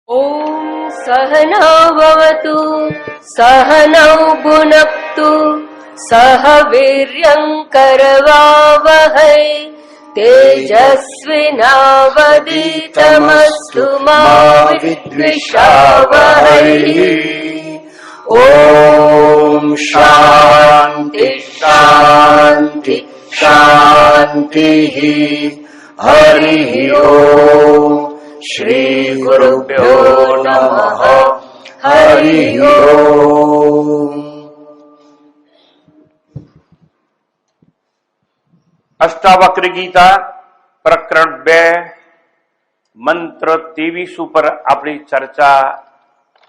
ॐ सहनौ भवतु सहनौ भुनक्तु सह वीर्यङ्करवावहै तेजस्विनावधीतमस्तु मा विद्विषावहै। ॐ शान्ति शान्ति शान्तिः। हरिः ओम्। श्री गुरुभ्यो नमः। हरिः ओम्। અષ્ટાવક્ર ગીતા પ્રકરણ 2 મંત્ર 23 ઉપર આપણી ચર્ચા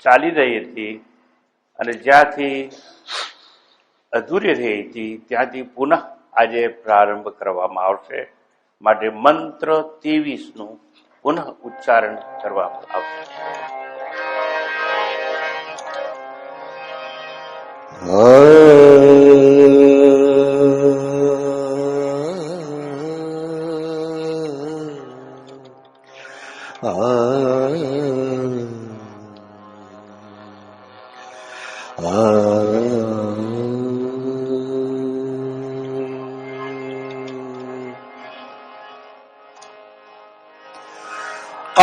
ચાલી રહી હતી અને જ્યાંથી અધૂરી રહી હતી ત્યાંથી પુનઃ આજે પ્રારંભ કરવામાં આવશે, માટે મંત્ર 23 નું પુનઃ ઉચ્ચારણ કરવામાં આવશે.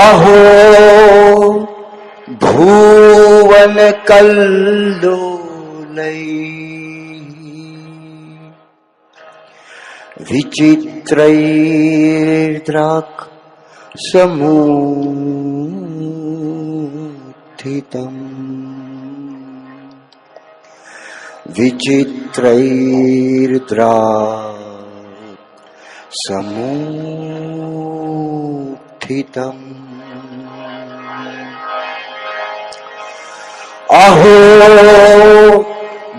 अहो भुवन कल्लोलै विचित्रैर्द्राक् समूत्थितम् विचित्रैर्द्राक् समूत्थितम् अहो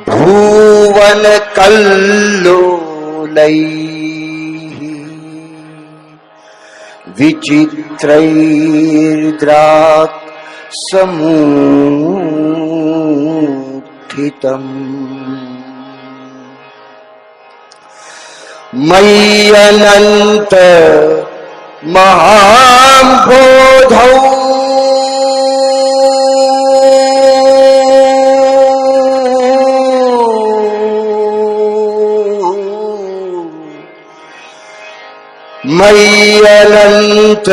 भुवन कल्लोलैः विचित्रैर्द्राक् समूत्थितम् मय्यनन्त महाम्भोधौ मय्यनन्त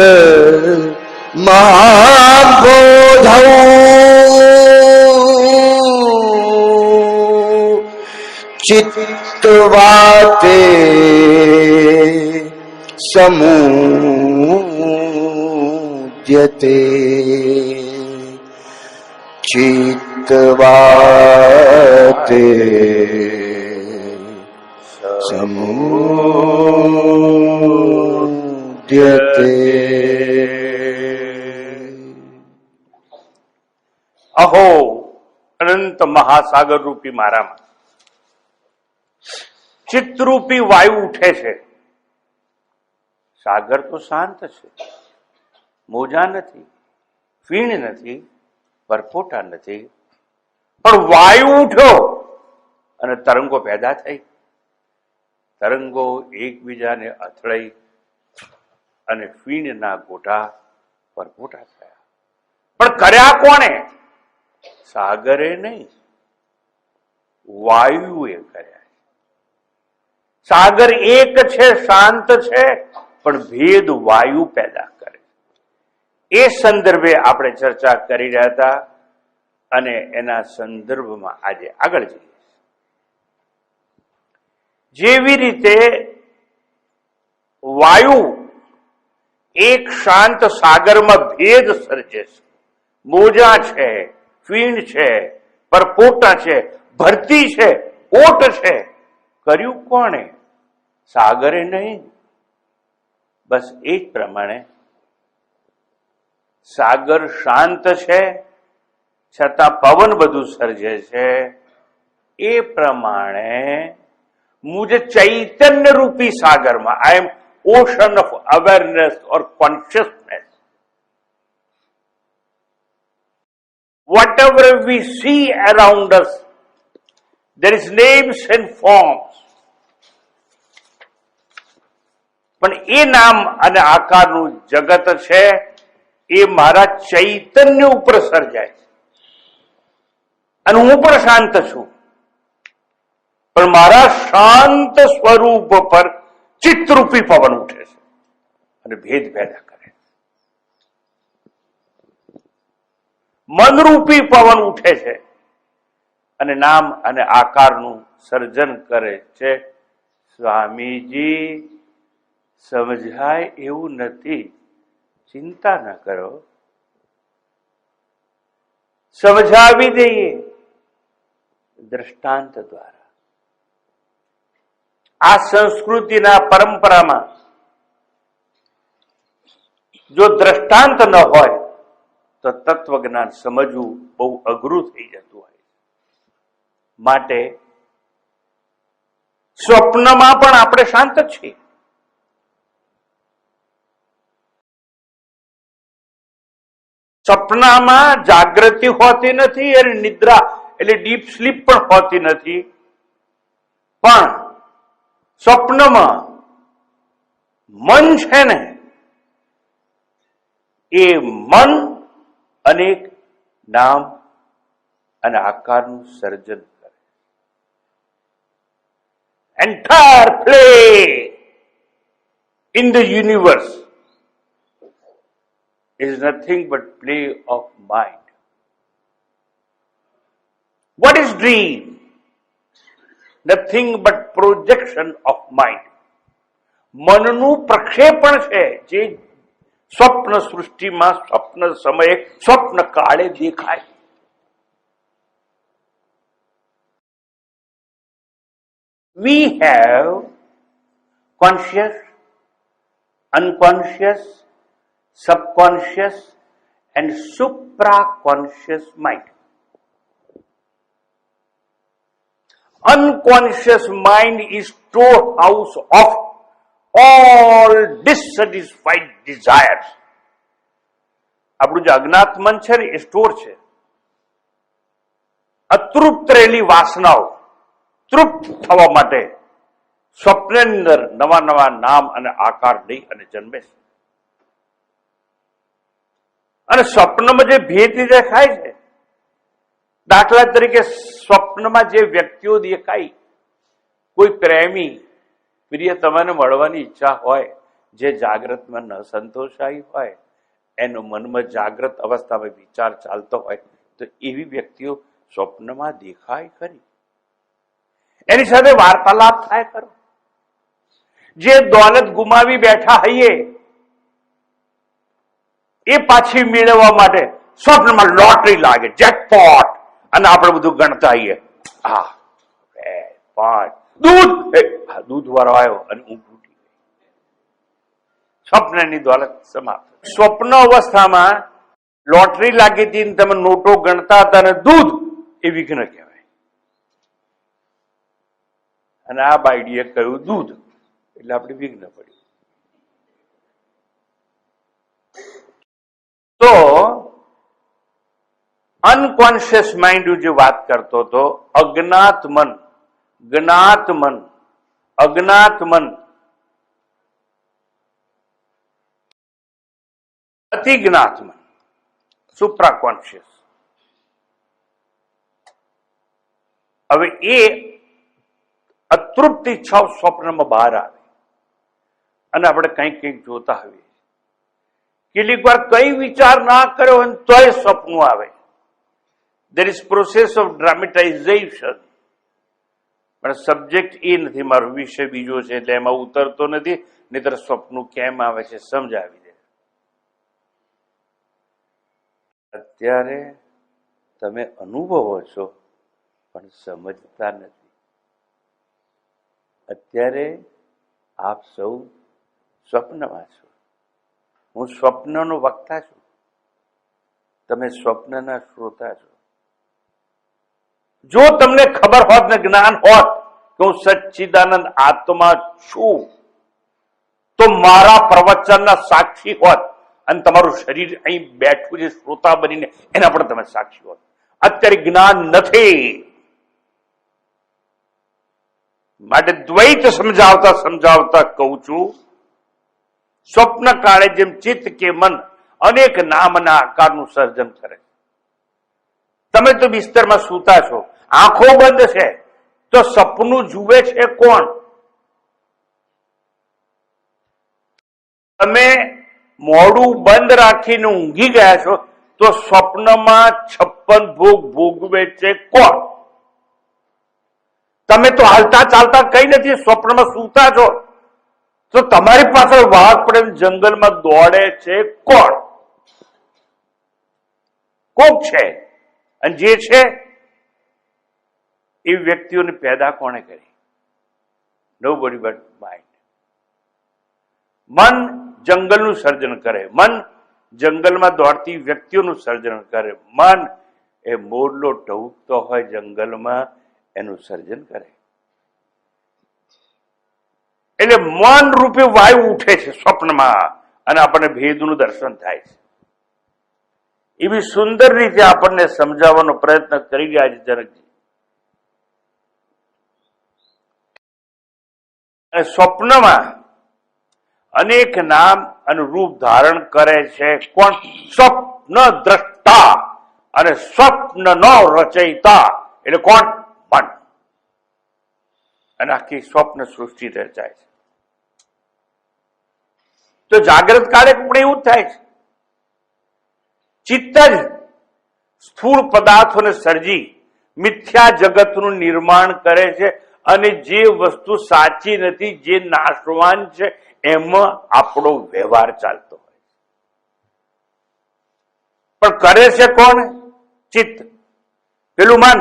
महाम्भोधौ चित्तवाते समूद्यते चित्तवाते समूद्यते. અહો અનંત મહાસાગર રૂપી મારામાં ચિત્તરૂપી વાયુ ઉઠે છે. સાગર તો શાંત છે, મોજા નથી, ફીણ નથી, પરપોટા નથી, પણ વાયુ ઉઠ્યો અને તરંગો પેદા થઈ. તરંગો એકબીજાને અથડાઈ અને ફીણના ગોઢા પરપોટા થયા. પણ કર્યા કોણે? સાગરે નહીં, વાયુએ કર્યા. સાગર એક છે, શાંત છે, પણ ભેદ વાયુ પેદા કરે. એ સંદર્ભે આપણે ચર્ચા કરી રહ્યા હતા અને એના સંદર્ભમાં આજે આગળ જઈએ. જેવી રીતે વાયુ એક શાંત સાગરમાં ભેદ સર્જે છે, મોજા છે, ફીણ છે, પરપોટા છે, ભરતી છે, ઓટ છે, કર્યું કોણે? સાગરે નહીં. બસ એ જ પ્રમાણે સાગર શાંત છે છતાં પવન બધું સર્જે છે. એ પ્રમાણે મુજે ચૈતન્ય રૂપી સાગરમાં, I am ocean of awareness or consciousness. Whatever we see around us, there is names and forms. પણ એ નામ અને આકારનું જગત છે એ મારા ચૈતન્ય ઉપર સર્જાય છે અને હું પણ શાંત છું, પણ મારા શાંત સ્વરૂપ પર ચિત્તરૂપી પવન ઉઠે છે અને ભેદ પેદા કરે. મનરૂપી પવન ઉઠે છે અને નામ અને આકારનું સર્જન કરે છે. સ્વામીજી, સમજાય એવું નથી, ચિંતા ન કરો, સમજાવી દઈએ દ્રષ્ટાંત દ્વારા. આ સંસ્કૃતિના પરંપરામાં જો દ્રષ્ટાંત ન હોય તો તત્વજ્ઞાન સમજવું બહુ અઘરું થઈ જતું હોય. માટે સ્વપ્નમાં પણ આપણે શાંત છીએ. સપનામાં જાગૃતિ હોતી નથી અને નિદ્રા એટલે ડીપ સ્લીપ પણ હોતી નથી, પણ સ્વપ્નમાં મન છે ને એ મન અનેક નામ અને આકારનું સર્જન કરે. Entire play in the universe is nothing but play of mind. What is dream? Nothing but projection of mind. મનનું પ્રક્ષેપણ છે જે સ્વપ્ન સૃષ્ટિમાં સ્વપ્ન સમયે સ્વપ્ન કાળે દેખાય. We have conscious, unconscious, subconscious and supraconscious mind. Unconscious mind is storehouse of all dissatisfied desires. આપણું જે અજ્ઞાત મન છે ને એ સ્ટોર છે. અતૃપ્ત રહેલી વાસનાઓ તૃપ્ત થવા માટે સ્વપ્નની અંદર નવા નવા નામ અને આકાર લઈ અને જન્મે છે. અને સ્વપ્નમાં જે ભેદ દેખાય છે, દાખલા તરીકે સ્વપ્નમાં જે વ્યક્તિઓ દેખાય, કોઈ પ્રેમી પ્રિયતમાને મળવાની ઈચ્છા હોય, જે જાગ્રતમાં ન સંતોષાઈ હોય, એનો મનમાં જાગ્રત અવસ્થામાં વિચાર ચાલતો હોય, તો એવી વ્યક્તિઓ સ્વપ્નમાં દેખાય ખરી. એની સાથે વાર્તાલાપ થાય ખરો. જે દોલત ગુમાવી બેઠા હઈએ એ પાછી મેળવવા માટે સ્વપ્નમાં લોટરી લાગે, જેકપોટ, અને આપણે બધું ગણતા આવીએ. 2, 5 દૂધ વાળો આવ્યો અને ઊંઘ તૂટી ગઈ. સ્વપ્નની દોલત સમાપ્ત. સ્વપ્ન અવસ્થામાં લોટરી લાગી હતી, તમે નોટો ગણતા હતા અને દૂધ, એ વિઘ્ન કહેવાય. અને આ બાયડીએ કહ્યું દૂધ, એટલે આપણે વિઘ્ન પડ્યું. તો અનકોન્શિયસ માઇન્ડ જે વાત કરતો હતો, અજ્ઞાત મન, જ્ઞાત મન, અજ્ઞાત મન, અતિ જ્ઞાત મન, સુપ્રાકોન્શિયસ. હવે એ અતૃપ્ત ઈચ્છાઓ સ્વપ્નમાં બહાર આવે અને આપણે કંઈક કંઈક જોતા હોઈએ. કેટલીક વાર કઈ વિચાર ના કર્યો હોય તોય સ્વપ્ન આવે. there is process of dramatization. પણ સબ્જેક્ટ એ નથી, મારો વિષય બીજો છે એટલે એમાં ઉતરતો નથી, નહીતર સ્વપ્ન કેમ આવે છે સમજાવી દે. અત્યારે તમે અનુભવો છો પણ સમજતા નથી. અત્યારે આપ સૌ સ્વપ્નમાં છો. હું સ્વપ્નનો વક્તા છું, તમે સ્વપ્નના શ્રોતા છો. જો તમને ખબર હોત ને જ્ઞાન હોત કે હું સચ્ચિદાનંદ આત્મા છું, તો મારા પ્રવચનના સાક્ષી હોત અને તમારું શરીર અહીં બેઠું છે શ્રોતા બનીને એના પણ તમે સાક્ષી હોત. અત્યારે જ્ઞાન નથી, માટે દ્વૈત સમજાવતા સમજાવતા કહું છું, સ્વપ્ન કાળે જેમ ચિત્ત કે મન અનેક નામના આકારનું સર્જન કરે. તમે તો બિસ્તરમાં સૂતા છો, આંખો બંધ છે, તો સપનું જુએ છે કોણ? તમે મોડું બંધ રાખીને ઊંઘી ગયા છો તો સ્વપ્નમાં 56 ભોગ ભોગવે છે કોણ? તમે તો હાલતા ચાલતા કઈ નથી, સ્વપ્નમાં સૂતા છો, તો તમારી પાછળ વાઘ પડે જંગલમાં દોડે છે કોણ? કોક છે. અને જે છે એ વ્યક્તિઓને પેદા કોણે કરી? Nobody but mind. મન જંગલનું સર્જન કરે, મન જંગલમાં દોડતી વ્યક્તિઓનું સર્જન કરે, મન એ મોરલો ટહુકતો હોય જંગલમાં એનું સર્જન કરે. એટલે મન રૂપે વાયુ ઉઠે છે સ્વપ્નમાં અને આપણને ભેદનું દર્શન થાય છે. એવી સુંદર રીતે આપણને સમજાવવાનો પ્રયત્ન કરી રહ્યા છે જનકજી. અને સ્વપ્નમાં અનેક નામ અને રૂપ ધારણ કરે છે કોણ? સ્વપ્ન દ્રષ્ટા અને સ્વપ્ન નો રચયિતા એટલે કોણ? મન. અને આખી સ્વપ્ન સૃષ્ટિ રચાય છે. તો જાગ્રત કાળે પણ એવું જ થાય છે. ચિત્ત જ સ્થૂળ પદાર્થોને સર્જી મિથ્યા જગતનું નિર્માણ કરે છે અને જે વસ્તુ સાચી નથી, જે નાશવાન છે, એમાં આપણો વ્યવહાર ચાલતો હોય. પણ કરે છે કોણ? ચિત્ત. પેલું મન,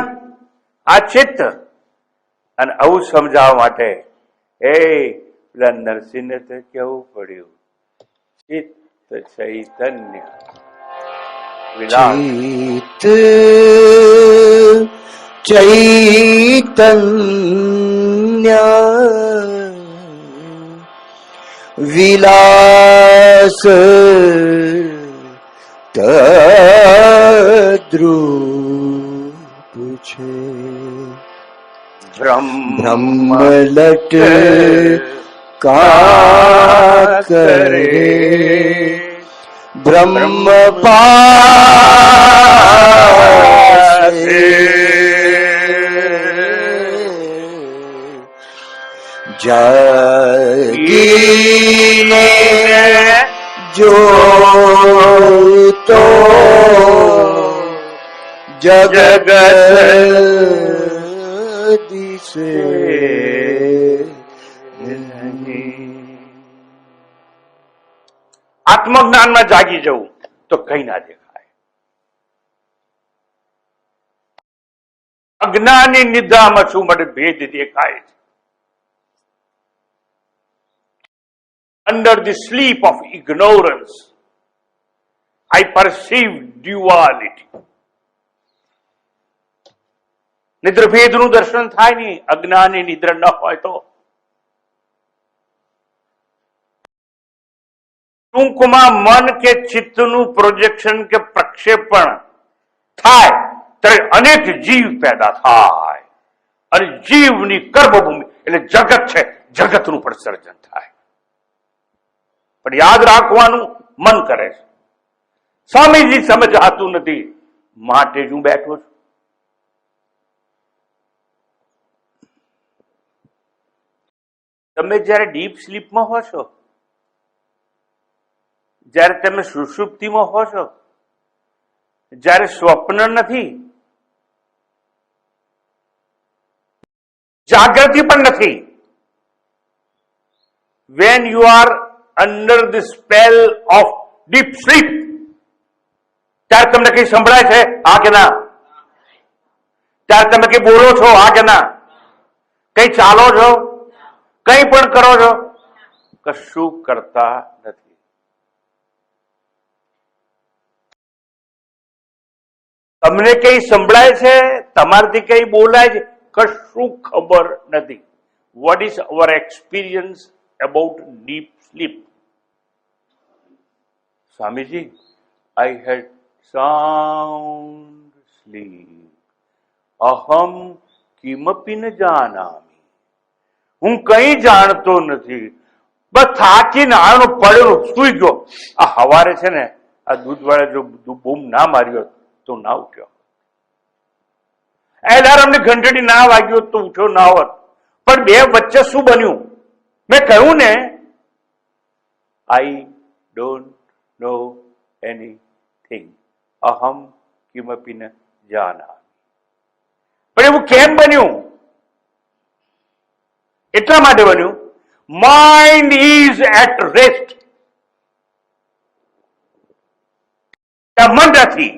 આ ચિત્ત. અને આવું સમજાવવા માટે પેલા નરસિંહને તો કેવું પડ્યું, ચિત્ત ચૈતન્ય ચિત્ત ચૈતન્ય વિલાસ તદ્રૂપ છે. બ્રહ્મલટ કા કરે બ્રહ્મ પાસે જાગીને જોતો જગત દિશે આત્મજ્ઞાનમાં જાગી જવું તો કઈ ના દેખાય. અજ્ઞાની નિદ્રામાં છું મને ભેદ દેખાય છે. Under the sleep of ignorance, I perceive duality. નિદ્ર ભેદનું દર્શન થાય નહીં, અજ્ઞાની નિદ્ર ન હોય તો. ટૂંકમાં મન કે ચિત્તનું પ્રોજેક્શન કે પ્રક્ષેપણ થાય ત્યારે અનેક જીવ પેદા થાય અને જીવની કર્મભૂમિ એટલે જગત છે, જગતનું પણ સર્જન થાય. પણ યાદ રાખવાનું, મન કરે છે. સ્વામીજી સમજાતું નથી માટે જ હું બેઠો છું. તમે જયારે ડીપ સ્લીપમાં હો છો, જ્યારે તમે સુષુપ્તિમાં હો છો, જ્યારે સ્વપ્ન નથી, જાગૃતિ પણ નથી, when you are under the spell of deep sleep, ત્યારે તમને કઈ સંભળાય છે? હા કે ના? ત્યારે તમે કઈ બોલો છો? હા કે ના? કઈ ચાલો છો? કઈ પણ કરો છો? કશું કરતા નથી. તમને કઈ સંભળાય છે? તમારાથી કઈ બોલાય છે? કશું ખબર નથી. What is our experience about deep sleep? Swamiji, I had sound sleep. અહમ કિમપી ન જાનામિ. હું કઈ જાણતો નથી, બસ થાકીને આનો પડેલો સુઈ ગયો. આ હવારે છે ને આ દૂધવાળા જો બૂમ ના માર્યો તો ના ઉઠ્યો, એલાર્મને ઘંટડી ના વાગ્યો તો ઉઠ્યો ના હોત. પણ બે વચ્ચે શું બન્યું? મેં કહ્યું ને, આઈ ડોન્ટ નો એનીથિંગ અહમ કિમપી ન જાના. પણ એવું કેમ બન્યું? એટલા માટે બન્યું, માઇન્ડ ઇઝ એટ રેસ્ટ. મન નથી.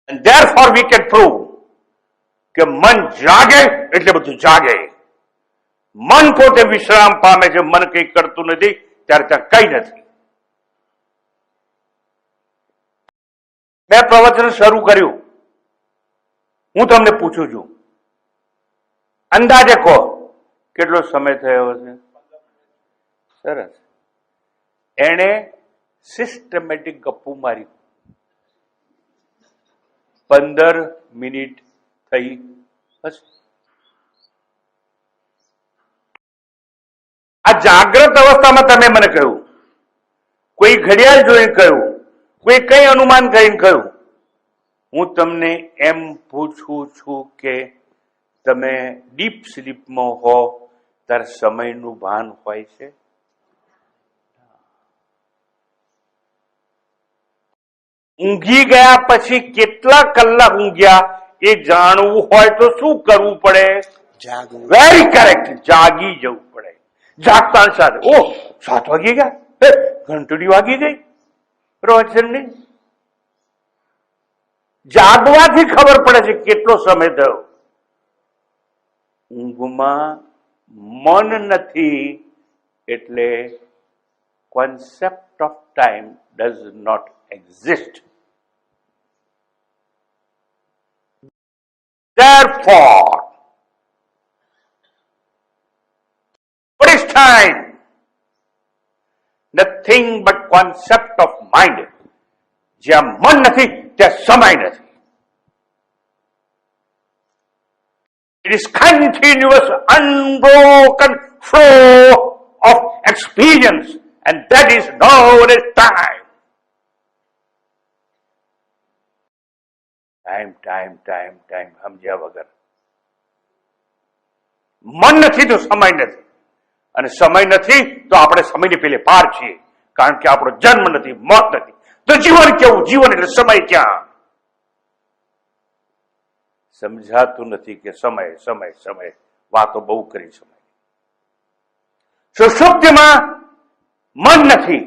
And therefore we can prove કે મન જાગે એટલે બધું જાગે. મન પોતે વિશ્રામ પામે છે, મન કંઈ કરતું નથી ત્યારે ત્યાં કઈ નથી. મેં પ્રવચન શરૂ કર્યું. હું તમને પૂછું છું, અંદાજે કહો કેટલો સમય થયો હશે? સરસ. એણે સિસ્ટમેટિક ગપ્પુ મારી 15 મિનિટ થઈ હશે. આ જાગ્રત અવસ્થામાં તમે મને કહ્યું, કોઈ ઘડિયાળ જોઈને કહ્યું, કોઈ કઈ અનુમાન કરીને કહ્યું. હું તમને એમ પૂછું છું કે તમે ડીપ સ્લીપમાં હો ત્યારે સમયનું ભાન હોય છે? ઊંઘી ગયા પછી કેટલા કલાક ઊંઘ્યા એ જાણવું હોય તો શું કરવું પડે? જાગવું. વેરી કરેક્ટ, જાગી જવું પડે. જાગતા સાથે 7 વાગી ગયા, ઘંટડી વાગી ગઈ પ્રવચનની. જાગવાથી ખબર પડે છે કેટલો સમય થયો. ઊંઘમાં મન નથી એટલે concept of time does not exist. Therefore, what is time? Nothing but concept of mind. જ્યાં મન નથી ત્યાં સમય નથી. It is continuous, unbroken flow of experience, and that is known as time. Time time time time સમજ્યા વગર. મન નથી તો સમય નથી, અને સમય નથી તો આપણે સમયની પેલે પાર છીએ. કારણ કે આપણો જન્મ નથી, મોત નથી, તો જીવન કેવું? જીવન એટલે સમય ક્યાં? સમજાતું નથી કે સમય સમય સમય. વાતો બહુ કરી સમય. સુષુપ્તિમાં મન નથી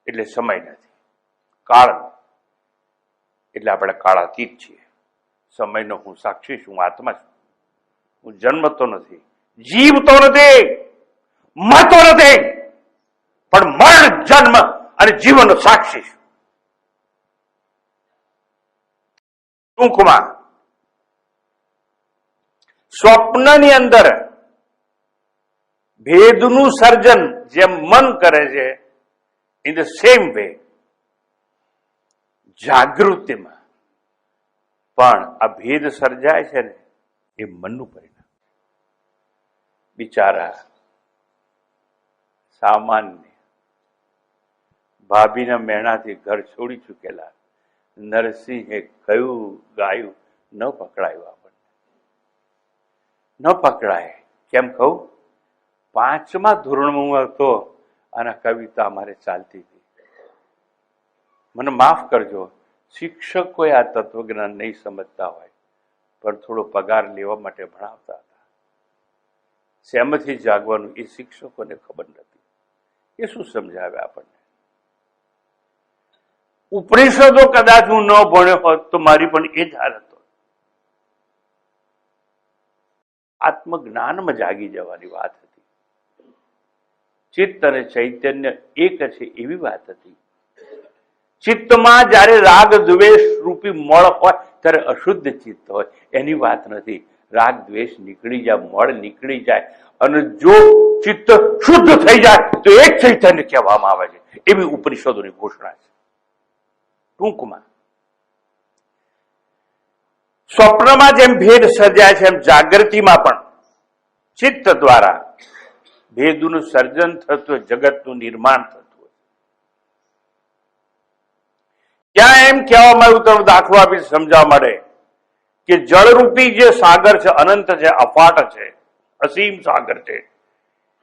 એટલે સમય નથી. કાળ એટલે આપણે કાળાતીત છીએ. સમયનો હું સાક્ષી છું, હું આત્મા છું. હું જન્મતો નથી, જીવતો નથી, મરતો નથી, પણ મરણ, જન્મ અને જીવનનો સાક્ષી છું. ટૂંકમાં સ્વપ્નની અંદર ભેદનું સર્જન જેમ મન કરે છે, ઇન ધ સેમ વે જાગૃતિમાં પણ આ ભેદ સર્જાય છે ને, એ મનનું પરિણામ. બિચારા સામાન્ય ભાભીના મેણાથી ઘર છોડી ચૂકેલા નરસિંહે કયું ગાયું ન પકડાયું. આપણને ન પકડાય કેમ કહું? 5મા ધોરણમાં હું હતો અને કવિતા અમારે ચાલતી હતી. મને માફ કરજો, શિક્ષકોએ આ તત્વજ્ઞાન નહીં સમજતા હોય, પણ થોડો પગાર લેવા માટે ભણાવતા હતા. શેમાંથી જાગવાનું એ શિક્ષકોને ખબર નથી. એ શું સમજાવે આપણને? ઉપનિષદો કદાચ હું ન ભણ્યો હોત તો મારી પણ એ જ હાલત હોત. આત્મજ્ઞાનમાં જાગી જવાની વાત હતી. ચિત્ત અને ચૈતન્ય એક છે એવી વાત હતી. ચિત્તમાં જયારે રાગ દ્વેષ રૂપી મળ હોય ત્યારે અશુદ્ધ ચિત્ત હોય, એની વાત નથી. રાગ દ્વેષ નીકળી જાય, મળ નીકળી જાય, અને જો ચિત્ત શુદ્ધ થઈ જાય તો એક ચૈતન્ય કહેવામાં આવે છે. એવી ઉપનિષદોની ઘોષણા છે. ટૂંકમાં સ્વપ્નમાં જેમ ભેદ સર્જાય છે, એમ જાગૃતિમાં પણ ચિત્ત દ્વારા ભેદનું સર્જન થતું હોય, જગતનું નિર્માણ થતું હોય. ત્યાં એમ કહેવામાં આવ્યું, તમે દાખલો આપી સમજાવવા મળે કે જળરૂપી જે સાગર છે, અનંત છે, અફાટ છે, અસીમ સાગર છે,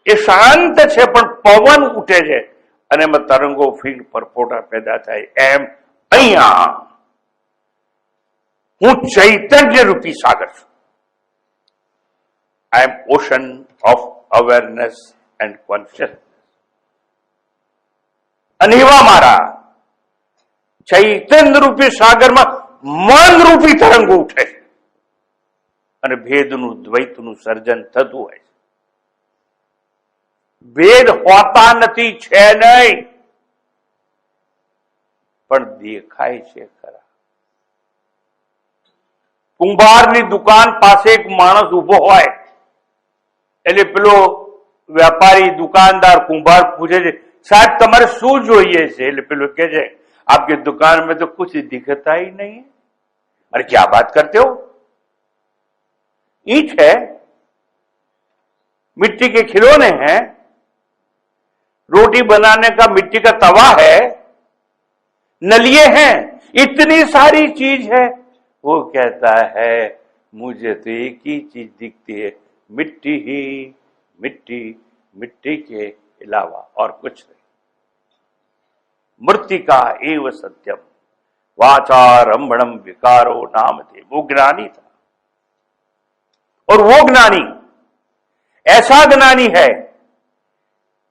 એ શાંત છે, પણ પવન ઉઠે છે અને એમાં તરંગો ફીણ પરપોટા પેદા થાય. એમ અહીંયા હું ચૈતન્ય રૂપી સાગર છું. I am ocean of awareness and consciousness. અને એવા મારા ચૈતન્ય રૂપી સાગરમાં મન રૂપી તરંગો ઉઠે છે અને ભેદનું દ્વૈતનું સર્જન થતું હોય છે. ભેદ હોતા નથી, છે નહીં, પણ દેખાય છે ખરા. કુંભારની દુકાન પાસે એક માણસ ઉભો હોય એટલે પેલો વેપારી દુકાનદાર કુંભાર પૂછે છે, સાહેબ તમારે શું જોઈએ છે? એટલે પેલો કહે છે, आपकी दुकान में तो कुछ दिखता ही नहीं है. अरे क्या बात करते हो? ईंट है, मिट्टी के खिलौने हैं, रोटी बनाने का मिट्टी का तवा है, नलिये हैं, इतनी सारी चीज है. वो कहता है मुझे तो एक ही चीज दिखती है, मिट्टी ही मिट्टी, मिट्टी के अलावा और कुछ नहीं. मृत्तिका एव सत्यम वाचारंभणम विकारो नाम थे. वो ज्ञानी था. और वो ज्ञानी ऐसा ज्ञानी है,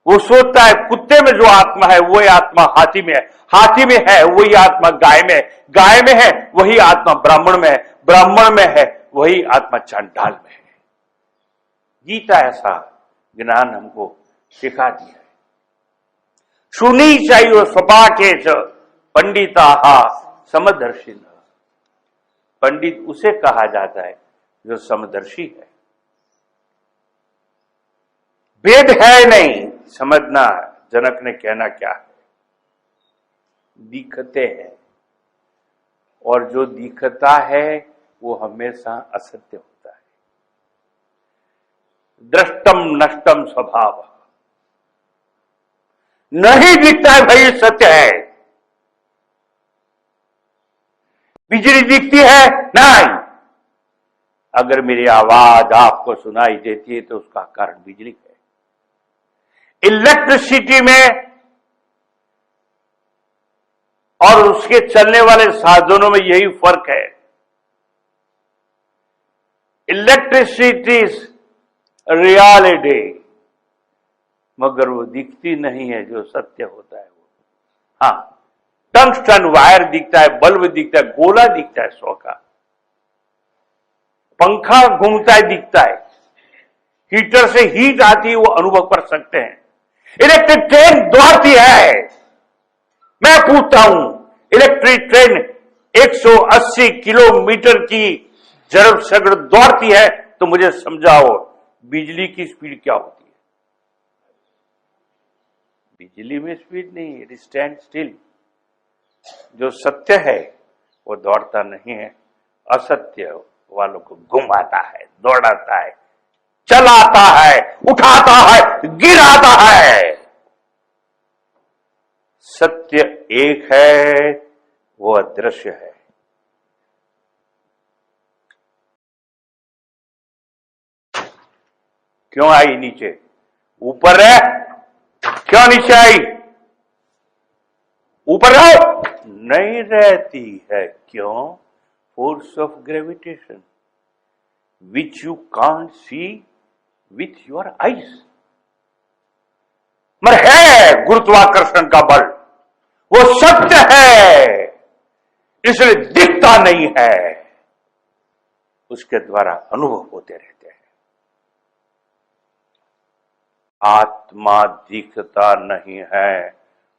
वो सोचता है कुत्ते में जो आत्मा है वही आत्मा हाथी में है, हाथी में है वही आत्मा गाय में है, गाय में है वही आत्मा ब्राह्मण में है, ब्राह्मण में है वही आत्मा चांडाल में है. गीता ऐसा ज्ञान हमको सिखा दिया है. सुनी चाहिए स्वपाके च पंडिता समदर्शी. पंडित उसे कहा जाता है जो समदर्शी है. भेद है नहीं, समझना. जनक ने कहना क्या है? दिखते हैं, और जो दिखता है वो हमेशा असत्य होता है. दृष्टम नष्टम स्वभाव. नहीं दिखता है भाई, सत्य है. बिजली दिखती है नहीं. अगर मेरी आवाज आपको सुनाई देती है तो उसका कारण बिजली है. इलेक्ट्रिसिटी में और उसके चलने वाले साधनों में यही फर्क है. इलेक्ट्रिसिटी रियलिटी, मगर वो दिखती नहीं है जो सत्य होता है वो. हाँ, टंगस्टन वायर दिखता है, बल्ब दिखता है, गोला दिखता है 100 का, पंखा घूमता है दिखता है, हीटर से हीट आती है वो अनुभव कर सकते हैं. इलेक्ट्रिक ट्रेन दौड़ती है. मैं पूछता हूं, इलेक्ट्रिक ट्रेन 180 किलोमीटर की जरब सगड़ दौड़ती है तो मुझे समझाओ बिजली की स्पीड क्या होती है? बिजली में स्पीड नहीं, इट स्टैंड स्टिल. जो सत्य है वो दौड़ता नहीं है, असत्य वालों को घुमाता है, दौड़ाता है, चलाता है, उठाता है, गिराता है. सत्य एक है, वो अदृश्य है. क्यों आई नीचे? ऊपर है, क्यों नीचे आई? ऊपर रहो. नहीं रहती है. क्यों? Force of gravitation which you can't see with your eyes. मगर है गुरुत्वाकर्षण का बल, वो सत्य है, इसलिए दिखता नहीं है, उसके द्वारा अनुभव होते रहते हैं. आत्मा दिखता नहीं है,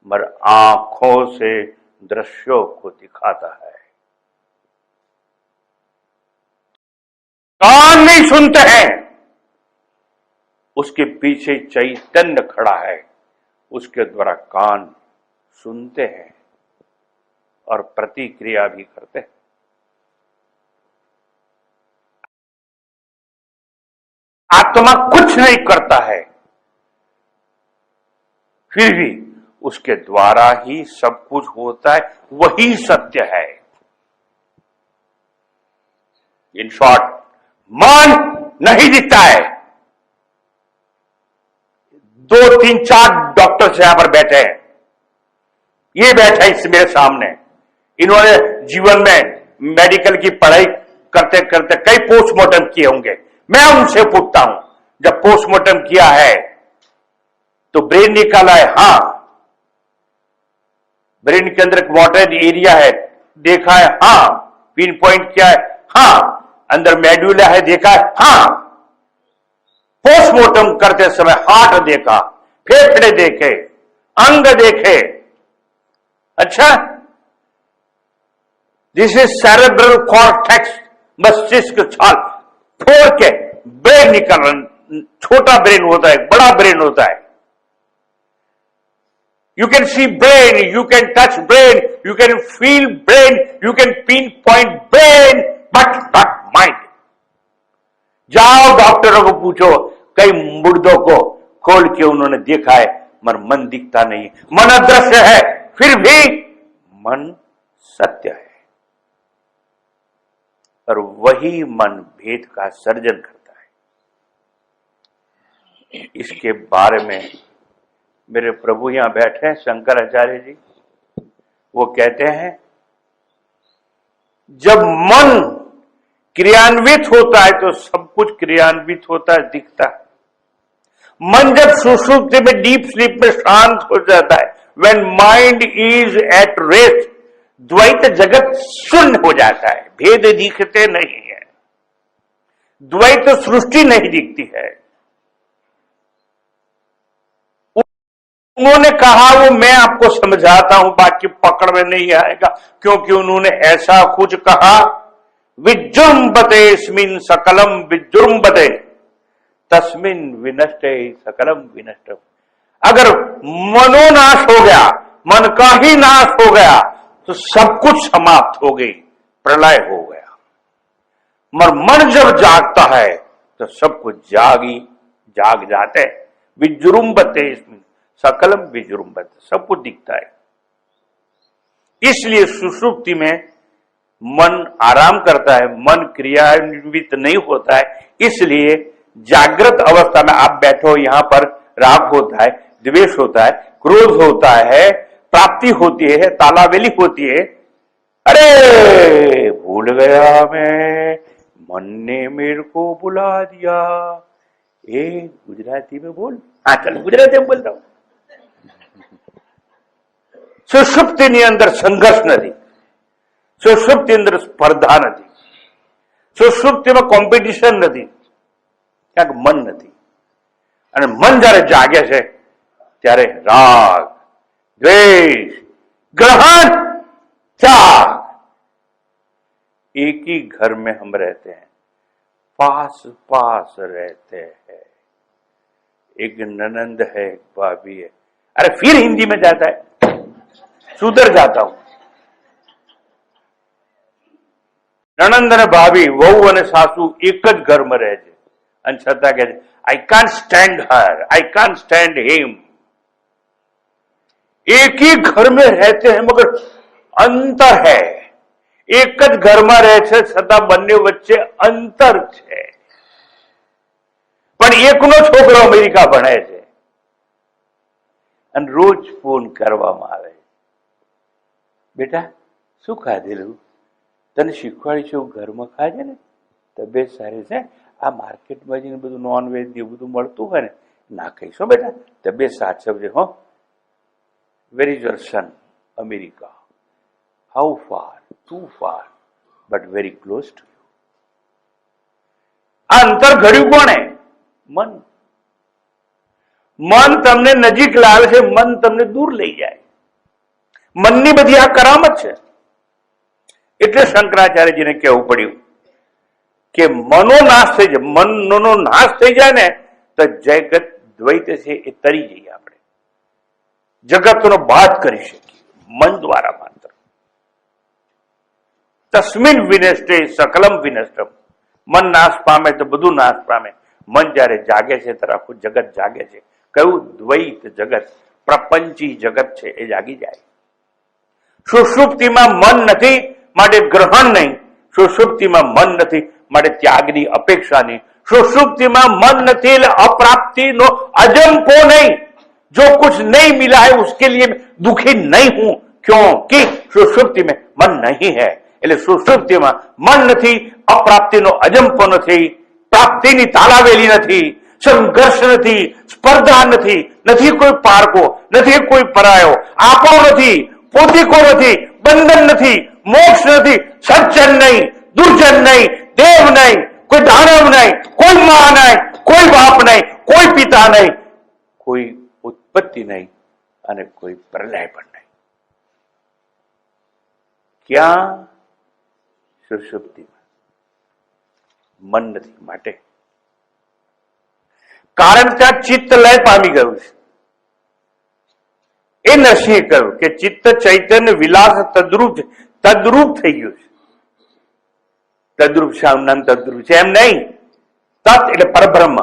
मगर आंखों से दृश्यों को दिखाता है. कान नहीं सुनते हैं, उसके पीछे चैतन्य खड़ा है, उसके द्वारा कान सुनते हैं और प्रतिक्रिया भी करते हैं. आत्मा कुछ नहीं करता है, फिर भी उसके द्वारा ही सब कुछ होता है, वही सत्य है। इन शॉर्ट, मन नहीं दिखता है। 2, 3, 4 डॉक्टर्स यहां पर बैठे हैं, ये बैठा है इस मेरे सामने, इन्होंने जीवन में मेडिकल की पढ़ाई करते करते कई पोस्टमार्टम किए होंगे। मैं उनसे पूछता हूं, जब पोस्टमार्टम किया है तो ब्रेन निकाला है? हाँ। ब्रेन के अंदर एक वाटर एरिया है, देखा है? हाँ। पिन पॉइंट किया है? हाँ। अंदर मेड्यूला है, देखा है? हाँ। पोस्टमार्टम करते समय हार्ट देखा, फेफड़े देखे, अंग देखे। अच्छा, दिस इज सेरेब्रल कॉर्टेक्स, मस्तिष्क छाल फोड़ के ब्रेन निकल, छोटा ब्रेन होता है, बड़ा ब्रेन होता है। You can see brain, you can touch brain, you can feel brain, you can pinpoint brain, but not mind. जाओ डॉक्टरों को पूछो, कई मुर्दों को खोल के उन्होंने देखा है, मगर मन दिखता नहीं है, मन अदृश्य है, फिर भी मन सत्य है। और वही मन भेद का सर्जन करता है। इसके बारे में मेरे प्रभु यहां बैठे हैं, शंकराचार्य जी, वो कहते हैं, जब मन क्रियान्वित होता है तो सब कुछ क्रियान्वित होता है, दिखता है। मन जब सुषुप्ति में, डीप स्लीप में शांत हो जाता है, when mind is at rest, द्वैत जगत शून्य हो जाता है, भेद दिखते नहीं है, द्वैत सृष्टि नहीं दिखती है। उन्होंने कहा, वो मैं आपको समझाता हूं, बाकी पकड़ में नहीं आएगा, क्योंकि उन्होंने ऐसा कुछ कहा, विजृंभतेस्मिन् सकलम विजृंभते तस्मिन् विनष्टे सकलम विनष्टम। अगर मनोनाश हो गया, मन का ही नाश हो गया, तो सब कुछ समाप्त हो गई, प्रलय हो गया। मगर मन जब जागता है तो सब कुछ जाग जाते, विजृंभतेस्मिन् सकलम विजृंभते, सब कुछ दिखता है। इसलिए सुषुप्ति में मन आराम करता है, मन क्रियान्वित नहीं होता है। इसलिए जागृत अवस्था में आप बैठो, यहां पर राग होता है, द्वेष होता है, क्रोध होता है, प्राप्ति होती है, तालावेली होती है। अरे भूल गया मैं, मन ने मेरे को बुला दिया। ए गुजराती में बोल। हाँ चल, गुजराती में बोलता हूं। સુષુપ્તિની અંદર સંઘર્ષ નથી, સુષુપ્તિ અંદર સ્પર્ધા નથી, સુષુપ્તિમાં કોમ્પિટિશન નથી, ક્યાંક મન નથી। અને મન જ્યારે જાગે છે ત્યારે રાગ, દ્વેષ, ગ્રહણ, त्याग, एक ही घर में हम रहते हैं, पास पास रहते हैं। एक ननंद है, एक भाभी है। अरे फिर हिंदी में जाता है, सुधर जाता हूं। ननंद ने भाभी, वहू અને સાસુ એક જ ઘરમાં રહે છે, અને છતાં કહે છે, I can't stand her, I can't stand him। एक ही घर में रहते हैं मगर अंतर है, एक જ ઘરમાં રહે છે છતાં બંને વચ્ચે અંતર છે। પણ એકનો છોકરો અમેરિકા ભણે છે અને રોજ ફોન કરવામાં આવે, બેટા શું ખાધેલું, તને શીખવાડી છે, ઘરમાં ખાજે ને, તબિયત સારી છે, આ માર્કેટમાં જઈને બધું નોનવેજ ને બધું મળતું હોય ને ના કહીશો બેટા, તબિયત સાચવજે હો। Where is your son? America. How far? Too far but very close to you. આ અંતર ઘડ્યું કોણે? મન। મન તમને નજીક લાવે છે, મન તમને દૂર લઈ જાય। મનની બધી આ કરામત છે। એટલે શંકરાચાર્યજીને કહેવું પડ્યું કે મનો નાશ થઈ જાય, મનનો નાશ થઈ જાય ને તો જગત દ્વૈત છે એ તરી જઈએ આપણે, જગતનો બાદ કરી શકીએ મન દ્વારા માત્ર। તસ્મિન વિનષ્ટે સકલમ વિનષ્ટમ। મન નાશ પામે તો બધું નાશ પામે। મન જયારે જાગે છે ત્યારે આખું જગત જાગે છે। કયું? દ્વૈત જગત, પ્રપંચી જગત છે એ જાગી જાય. સુષુપ્તિમાં મન નથી માટે ગ્રહણ નહીં, સુષુપ્તિમાં મન નથી માટે ત્યાગની અપેક્ષા નહીં, सुषुप्तिમાં मन नहीं એટલે अप्राप्ति नो अजंपो नहीं. जो कुछ नहीं मिला है उसके लिए दुखी नहीं हूं क्योंकि सुषुप्ति में मन नहीं है. એટલે સુષુપ્તિમાં મન નથી, અપ્રાપ્તિનો અજંપો નથી, પ્રાપ્તિની તાલાવેલી નથી, સંઘર્ષ નથી, સ્પર્ધા નથી, નથી કોઈ પારકો, નથી કોઈ પરાયો, આપો નથી, પોતીકો નથી, બંધન નથી, મોક્ષ નથી, સજ્જન નહીં, દુર્જન નહીં, દેવ નહીં, કોઈ દાનવ નહીં, કોઈ મા નહીં, કોઈ બાપ નહીં, કોઈ પિતા નહીં, કોઈ ઉત્પત્તિ નહીં અને કોઈ પ્રલય પણ નહીં. ક્યાં? સુષુપ્તિમાં મન નથી માટે. કારણ ત્યાં ચિત્ત લય પામી ગયું છે. એ નરસિંહે કહ્યું કે ચિત્ત ચૈતન્ય વિલાસ તદ્રુપ થઈ ગયું છે. તદ્રુપ શામનામ તદ્રુપ છે એમ નહીં. તત્ એટલે પરબ્રહ્મ,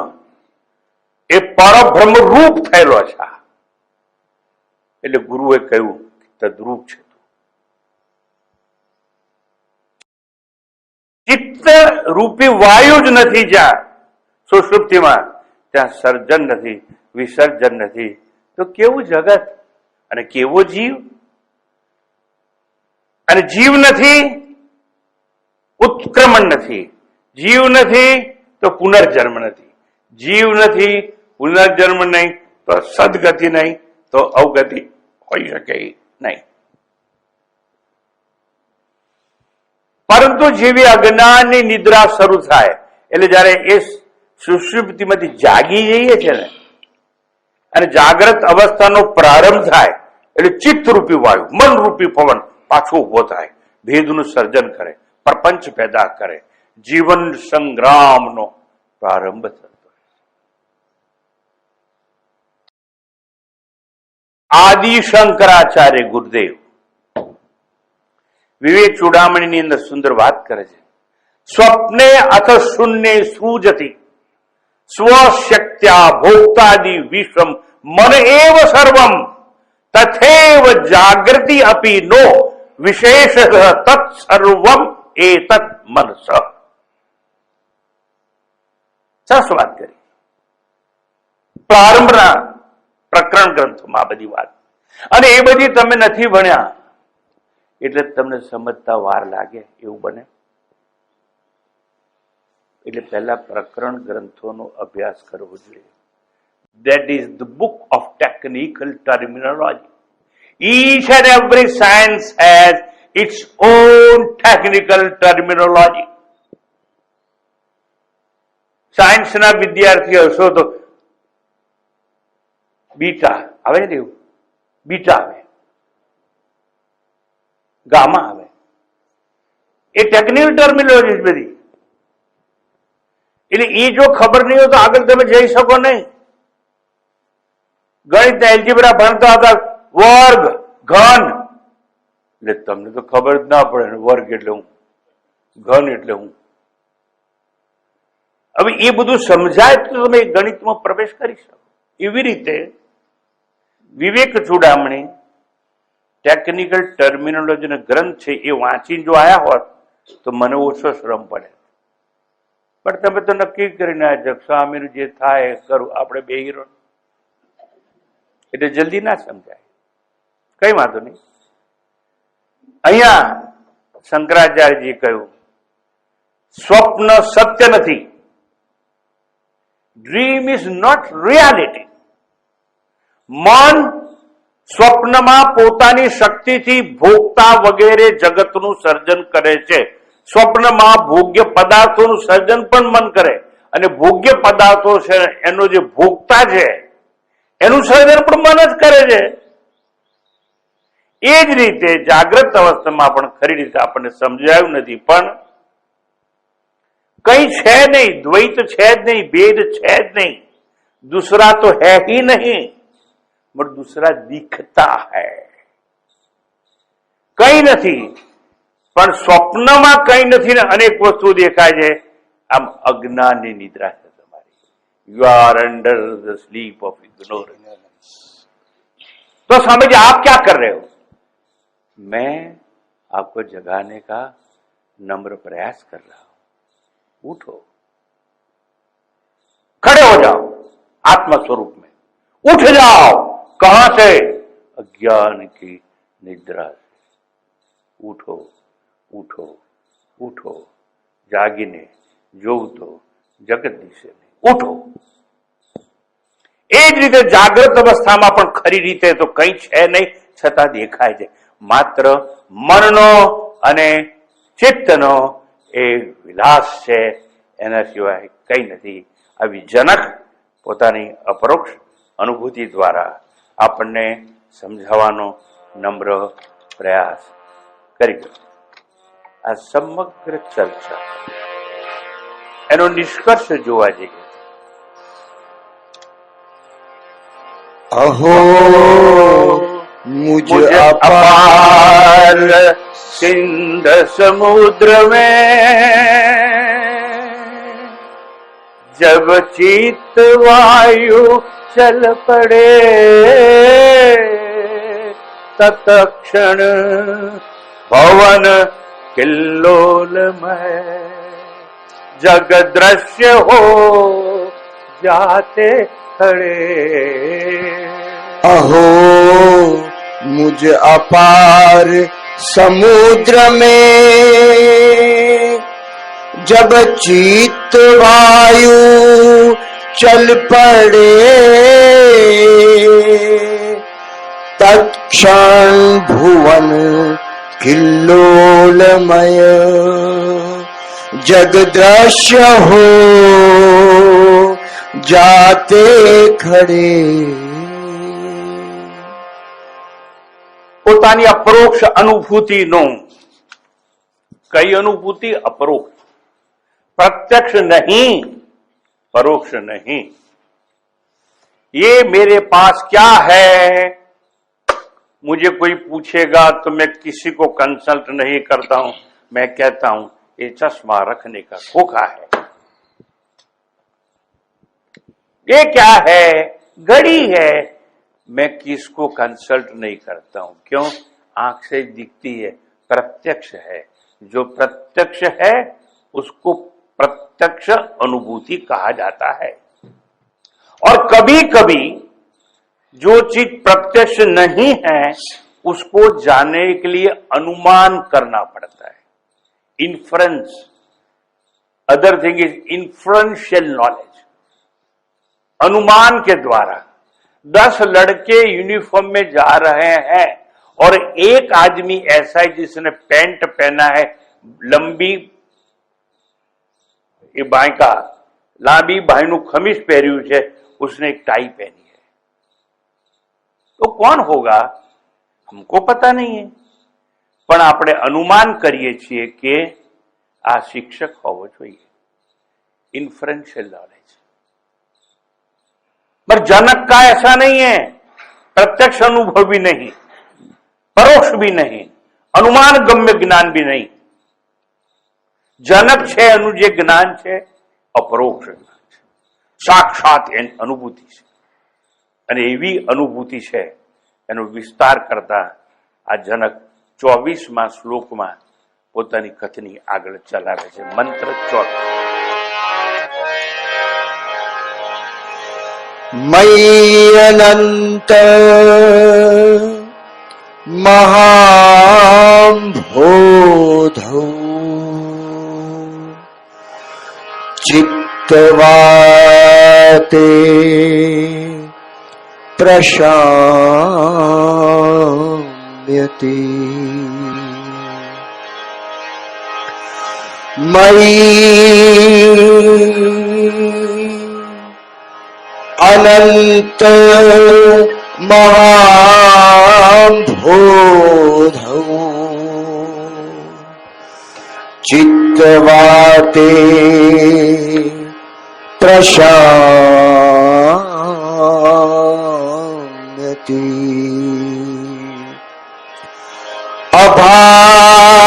એ પરબ્રહ્મ રૂપ થયેલો છે. એટલે ગુરુએ કહ્યું તદ્રુપ છે. ચિત્ત રૂપી વાયુ જ નથી જ્યાં સુષુપ્તિમાં, ત્યાં સર્જન નથી, વિસર્જન નથી. તો કેવું જગત અને કેવો જીવ? અને જીવ નથી ઉત્ક્રમણ નથી, જીવ નથી તો પુનર્જન્મ નથી, જીવ નથી પુનર્જન્મ નહીં તો સદગતિ નહીં, તો અવગતિ હોઈ શકે નહીં. પરંતુ જેવી અજ્ઞાનની નિદ્રા શરૂ થાય એટલે જયારે એ સુષુપ્તિમાંથી જાગી જઈએ છે ને, અને જાગ્રત અવસ્થાનો પ્રારંભ થાય એટલે ચિત્તરૂપી વાયુ, મનરૂપી પવન પાછો ઉભો થાય, ભેદનું સર્જન કરે, પ્રપંચ પેદા કરે, જીવન સંગ્રામનો પ્રારંભ થતો. આદિ શંકરાચાર્ય ગુરુદેવ વિવેક ચૂડામણીની અંદર સુંદર વાત કરે છે. સ્વપ્ને અથ શૂન્ય સૃજતી સ્વશક્ત્યા ભોક્તાદિ વિશ્વમ મન એવ સર્વમ તથૈવ જાગૃતિ અપી નો વિશેષ તત્સર્વમ એતત મનસ. સરસ વાત કરી. પ્રારંભના પ્રકરણ ગ્રંથોમાં આ બધી વાત, અને એ બધી તમે નથી ભણ્યા એટલે તમને સમજતા વાર લાગે એવું બને. એટલે પહેલા પ્રકરણ ગ્રંથોનો અભ્યાસ કરવો જોઈએ. That is the book of technical terminology. Each and every science has its own technical terminology. સાયન્સના વિદ્યાર્થીઓ હશો તો બીટા આવે ને, એવું બીટા આવે, ગામા આવે, એ ટેકનિકલ ટર્મિનોલોજી બધી. એટલે એ જો ખબર નહીં હોય તો આગળ તમે જઈ શકો નહીં. ગણિત એલ્જીબ્રા ભણતા હતા, વર્ગ ઘન, એટલે તમને તો ખબર જ ના પડે વર્ગ એટલે હું, ઘન એટલે હું. હવે એ બધું સમજાય તો તમે ગણિતમાં પ્રવેશ કરી શકો. એવી રીતે વિવેક ચૂડામણી ટેકનિકલ ટર્મિનોલોજી નો ગ્રંથ છે, એ વાંચીને જો આયા હોત તો મને ઓછો શ્રમ પડે. પણ તમે તો નક્કી કરીને આવ્યા સ્વામીનું જે થાય કરું, આપણે બે હીરો, એટલે જલ્દી ના સમજાય. કઈ વાંધો નહીં. અહીંયા શંકરાચાર્યજી કહ્યું સ્વપ્ન સત્ય નથી. Dream is not reality. મન સ્વપ્નમાં પોતાની શક્તિથી ભોગતા વગેરે જગતનું સર્જન કરે છે. સ્વપ્નમાં ભોગ્ય પદાર્થોનું સર્જન પણ મન કરે, અને ભોગ્ય પદાર્થો છે એનો જે ભોગતા છે એનું સર્જન પણ મન જ કરે છે. એ જ રીતે જાગ્રત અવસ્થામાં પણ ખરી રીતે આપણને સમજાયું નથી, પણ કઈ છે નહીં, દ્વૈત છે જ નહીં, ભેદ છે જ નહીં, दूसरा तो है ही नहीं बट दूसरा दिखता है. કઈ નથી પણ સ્વપ્નમાં કઈ નથી ને અનેક વસ્તુ દેખાય છે. આમ અજ્ઞાનની નિદ્રા છે તમારી. You are under the sleep of ignorance. तो स्वामी जी आप क्या कर रहे हो? मैं आपको जगाने का नम्र प्रयास कर रहा हूं। उठो, खड़े हो जाओ आत्मा स्वरूप में, उठ जाओ। कहां से? अज्ञान की निद्रा से। उठो उठो उठो, जागीने જોવતો જગત દિશે નહીં, ઉઠો। એ જ રીતે જાગ્રત અવસ્થામાં પણ ખરી રીતે તો કંઈ છે નહીં, છતાં દેખાય છે માત્ર મનનો અને ચિત્તનો એ વિલાસ છે, એના સિવાય કંઈ નથી। આવી જનક પોતાની અપરોક્ષ અનુભૂતિ દ્વારા આપણને સમજાવવાનો નમ્ર પ્રયાસ કરી। આ સમગ્ર ચર્ચા એનો નિષ્કર્ષ જોવા જઈએ। अहो मुझ अपार सिंध समुद्र में जब चित्त वायु चल पड़े तत्क्षण भवन किल्लोलमय जग दृश्य हो जाते खड़े। अहो मुझ अपार समुद्र में जब चित्त वायु चल पड़े तत्क्षण भुवन किल्लोलमय जग दृश्य हो जाते खड़े। પોતાની અપરોક્ષ અનુભૂતિનો, કઈ અનુભૂતિ? અપરોક્ષ, प्रत्यक्ष नहीं, परोक्ष नहीं। ये मेरे पास क्या है, मुझे कोई पूछेगा तो मैं किसी को कंसल्ट नहीं करता हूं, मैं कहता हूं ये चश्मा रखने का खोखा है। ये क्या है? घड़ी है। मैं किसको कंसल्ट नहीं करता हूं, क्यों? आंख से दिखती है, प्रत्यक्ष है। जो प्रत्यक्ष है उसको प्रत्यक्ष अनुभूति कहा जाता है। और कभी कभी जो चीज प्रत्यक्ष नहीं है उसको जानने के लिए अनुमान करना पड़ता है। Inference, other thing is inferential knowledge. अनुमान के द्वारा 10 लड़के यूनिफॉर्म में जा रहे हैं और एक आदमी ऐसा है जिसने पैंट पहना है लंबी એ બાંકા લાંબી બાયનું ખમીસ પહેર્યું છે, उसने एक टाई पहनी है, तो कौन होगा? हमको पता नहीं है, પણ આપણે अनुमान કરીએ છીએ કે આ શિક્ષક હોવો જોઈએ। Inferential knowledge. पर जनक का ऐसा नहीं है, प्रत्यक्ष अनुभव भी नहीं, परोक्ष भी नहीं, अनुमान गम्य ज्ञान भी नहीं। जनक છે એનું જે જ્ઞાન છે અપરોક્ષ જ્ઞાન છે, સાક્ષાત અનુભૂતિ છે। અને એવી અનુભૂતિ છે એનો વિસ્તાર કરતા આ જનક 24મા શ્લોકમાં પોતાની કથની આગળ ચલાવે છે। મંત્ર 4 मयि अनंत महाम्भोधौ चित्तवाते प्रशाम्यति मयि अनंत महाम्भोधौ चित्तवाते प्रशाम्यति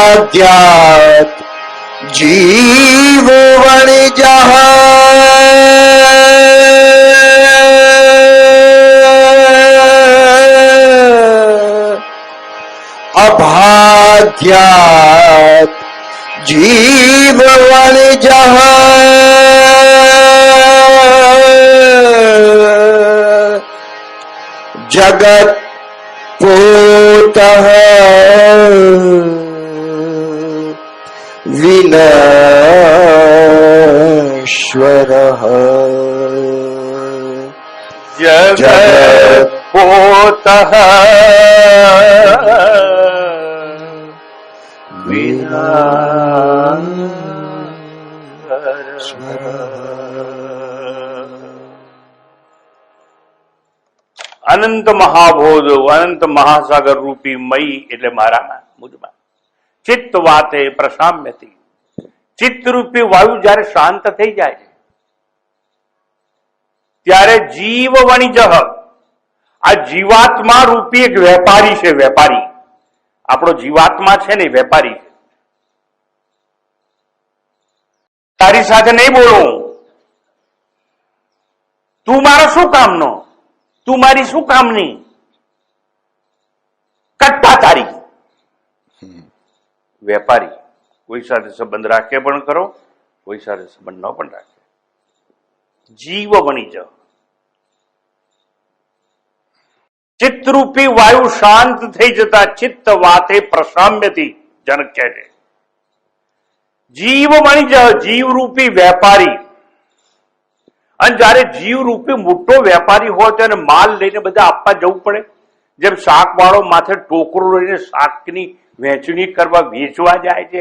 अभाग्यात् जीव वणिजः સાધ્યાત જીવ વણિજ જગત પોત વિનશ્વર જગત પોત અનંત મહાબોધ અનંત મહાસાગર રૂપી મય એટલે મારામાં મુજમાં ચિત્ત વાતે પ્રશામ્યતી. ચિત્ત રૂપી વાયુ જયારે શાંત થઈ જાય છે ત્યારે જીવ વણિજ, આ જીવાત્મા રૂપી એક વેપારી છે. વેપારી આપણો જીવાત્મા છે ને વેપારી છે. તારી સાથે નહીં બોલું, તું મારો શું કામનો, તું મારી શું કામની, કટ્ટા તારી. વેપારી કોઈ સાથે સંબંધ રાખે પણ કરો, કોઈ સાથે સંબંધ ન પણ રાખે. જીવ વણિજ. ચિત્તરૂપી વાયુ શાંત થઈ જતા ચિત્ત વાતે પ્રશામ્યતી જનક કહે છે. જીવ વણિજ, જીવરૂપી વેપારી. અને જયારે જીવરૂપી મોટો વેપારી હોય તો એને માલ લઈને બધા આપવા જવું પડે. જેમ શાક વાળો માથે ટોકરો લઈને શાકની વહેંચણી કરવા વેચવા જાય છે,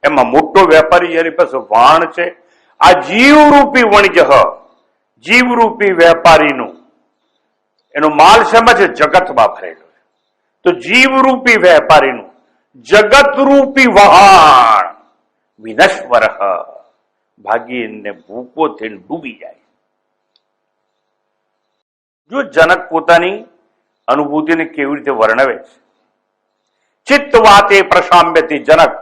એમાં મોટો વેપારી જેની પાસે વાણ છે. આ જીવરૂપી વણિજ, જીવરૂપી વેપારીનું એનો માલ શેમાં છે? જગતમાં ભરેલો છે. તો જીવરૂપી વેપારીનું જગતરૂપી વહાણ વિનશ્વર, ભાગીને ભૂકો થઈને ડૂબી જાય. જો જનક પોતાની અનુભૂતિને કેવી રીતે વર્ણવે છે. ચિત્ત વાતે પ્રશામ્યતી. જનક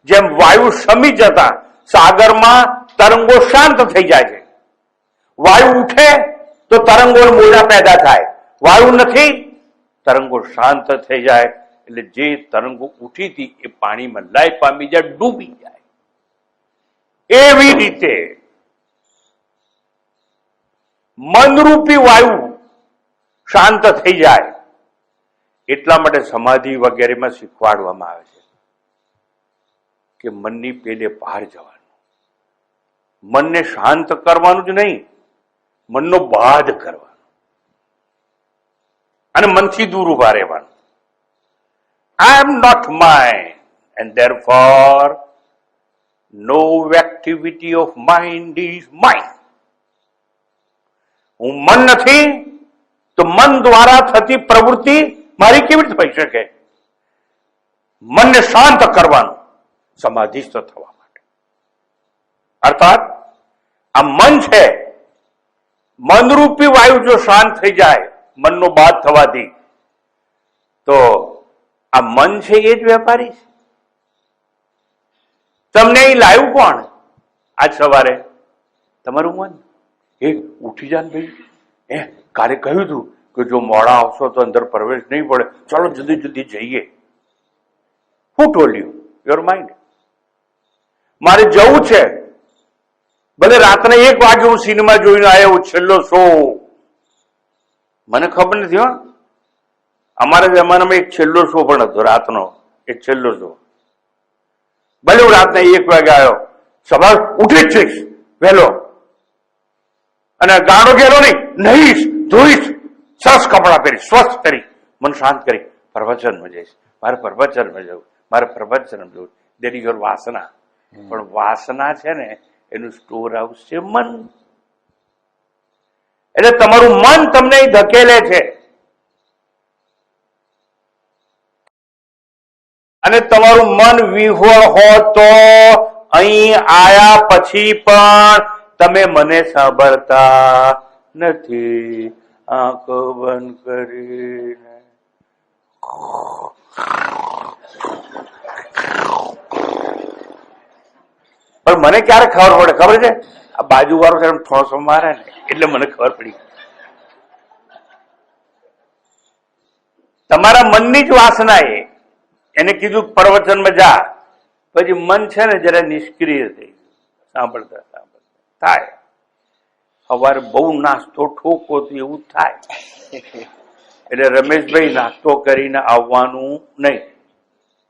જેમ વાયુ શમી જતા સાગરમાં તરંગો શાંત થઈ જાય છે. વાયુ ઉઠે તો તરંગો મોજા પેદા થાય, વાયુ નથી તરંગો શાંત થઈ જાય. એટલે જે તરંગો ઉઠી હતી એ પાણીમાં લય પામી જાય, ડૂબી જાય. એવી રીતે મનરૂપી વાયુ શાંત થઈ જાય. એટલા માટે સમાધિ વગેરેમાં શીખવાડવામાં આવે છે કે મનની પેલે બહાર જવાનું, મનને શાંત કરવાનું જ નહીં, મનનો બાદ કરવાનો અને મનથી દૂર ઉભા રહેવાનું. I am not mind and therefore no activity of mind is mind. હું મન નથી તો મન દ્વારા થતી પ્રવૃત્તિ મારી કેવી રીતે થઈ શકે? મનને શાંત કરવાનું સમાધિસ્થ થવા માટે. અર્થાત આ મન છે, મનરૂપી વાયુ જો શાંત થઈ જાય મનનો બાદ થવાથી, તો આ મન છે એ જ વેપારી છે. તમને અહીં લાવ્યું કોણ? આજ સવારે તમારું મન. એ ઉઠી જાય ભાઈ, કાલે કહ્યું હતું કે જો મોડા આવશો તો અંદર પ્રવેશ નહીં પડે, ચાલો જલ્દી જલ્દી જઈએ. હુ ટોલ્ડ યુ? Your mind. મારે જવું છે, ભલે રાત્રે 1 વાગે હું સિનેમા જોઈને આવ્યો, છેલ્લો શો. મને ખબર નથી હો, અમારા જમાનામાં એક છેલ્લો શો પણ હતો રાતનો, એક છેલ્લો શો. ભલે હું રાતના 1 વાગે આવ્યો, સવાર ઉઠી જ જઈશ વહેલો, અને ગાણો ગેલો નહીં, ધોઈશ, સરસ કપડા પહેરી, સ્વસ્થ કરી, મન શાંત કરી પ્રવચનમાં જઈશ. મારે પ્રવચનમાં જવું, મારે પ્રવચનમાં જવું. દેટ ઇઝ યોર વાસના. પણ વાસના છે ને એનું સ્ટોર હાઉસ છે મન. એટલે તમારું મન તમને ધકેલે છે, અને તમારું મન વિહોળ હો તો અહીં આયા પછી પણ તમે મને સાંભળતા નથી. આંખો બંધ કરીને પણ મને ક્યારે ખબર પડે ખબર છે? આ બાજુ વાળો છે ઠોસો મારે ને એટલે મને ખબર પડી. તમારા મનની જ વાસના એને કીધું પ્રવચનમાં જા, પછી મન છે ને જરા નિષ્ક્રિય થઈ સાંભળતા સાંભળતા થાય. સવારે બહુ નાસ્તો ઠોકો તો એવું થાય. એટલે રમેશભાઈ નાસ્તો કરીને આવવાનું નહીં,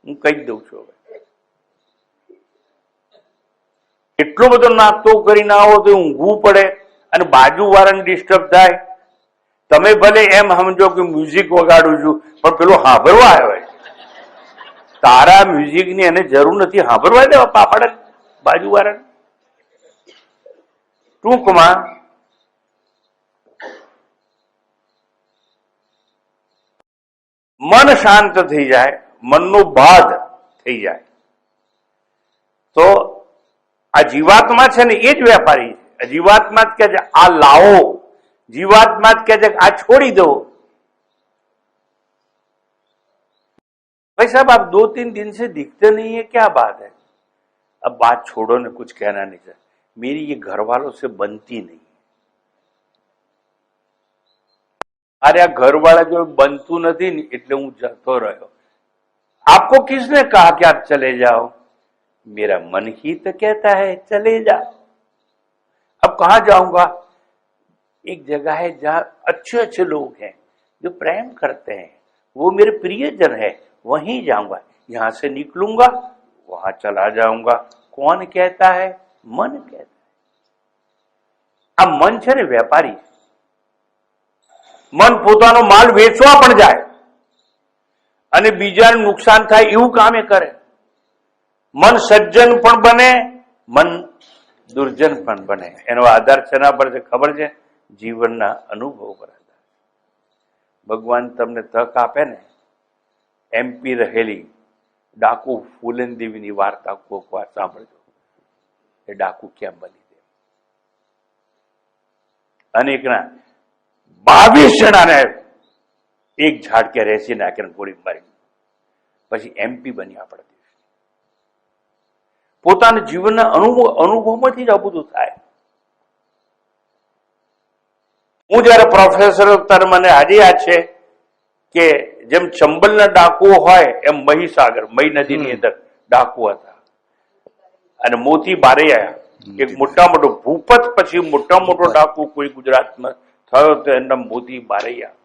હું કહી દઉં છું. હવે એટલો બધો નાસ્તો કરીને આવો તો ઊંઘવું પડે અને બાજુ વાળાને ડિસ્ટર્બ થાય. તમે ભલે એમ સમજો કે મ્યુઝિક વગાડું છું, પણ પેલો સાંભળવા આવ્યો, તારા મ્યુઝિક ની એને જરૂર નથી, સાંભળવા દેવા પાપડ બાજુ વાળાને. ટૂંકમાં મન શાંત થઈ જાય, મનનો બાદ થઈ જાય તો આ જીવાત્મા છે ને એ જ વેપારી છે. જીવાત્મા જ કે છે આ લાવો, जीवात्मा कहते आ छोड़ी दो. भाई साहब आप 2-3 दिन से दिखते नहीं है, क्या बात है? अब बात छोड़ो ने, कुछ कहना नहीं चाहिए. मेरी ये घर वालों से बनती नहीं. अरे आ घर वाला जो बनतू नहीं એટલે હું જતો રહ્યો. आपको किसने कहा कि आप चले जाओ? मेरा मन ही तो कहता है चले जाओ. अब कहां जाऊंगा? एक जगह है जहां अच्छे अच्छे लोग हैं जो प्रेम करते हैं, वो मेरे प्रियजन है, वहीं जाऊंगा. यहां से निकलूंगा वहां चला जाऊंगा. कौन कहता है? मन कहता है. આ મન છે ને વેપારી. મન પોતાનો માલ વેચવા પણ જાય અને બીજાને નુકસાન થાય એવું કામે કરે. મન સજ્જન પણ બને, મન દુર્જન પણ બને. એનો આધાર શેના પર છે ખબર છે? જીવનના અનુભવ પર આધાર. ભગવાન તમને તક આપે ને, એમપી રહેલી ડાકુ ફૂલન દેવીની વાર્તા કોક વાર સાંભળજો. એ ડાકુ કેમ બની દે. અનેકના 22 જણાને એક ઝાડકે રેસી નાખીને ગોળી મારી પછી એમપી બની આપણા દેશ. પોતાના જીવનના અનુભવમાંથી જ આ બધું થાય. હું જયારે પ્રોફેસર ત્યારે મને આજે યાદ છે કે જેમ ચંબલના ડાકુઓ હોય એમ મહીસાગર મહી નદીની અંદર ડાકુ હતા. અને મોતી બારૈયા એક મોટા મોટો ભૂપત પછી મોટા મોટો ડાકુ કોઈ ગુજરાતમાં થયો તો એના મોતી બારૈયા.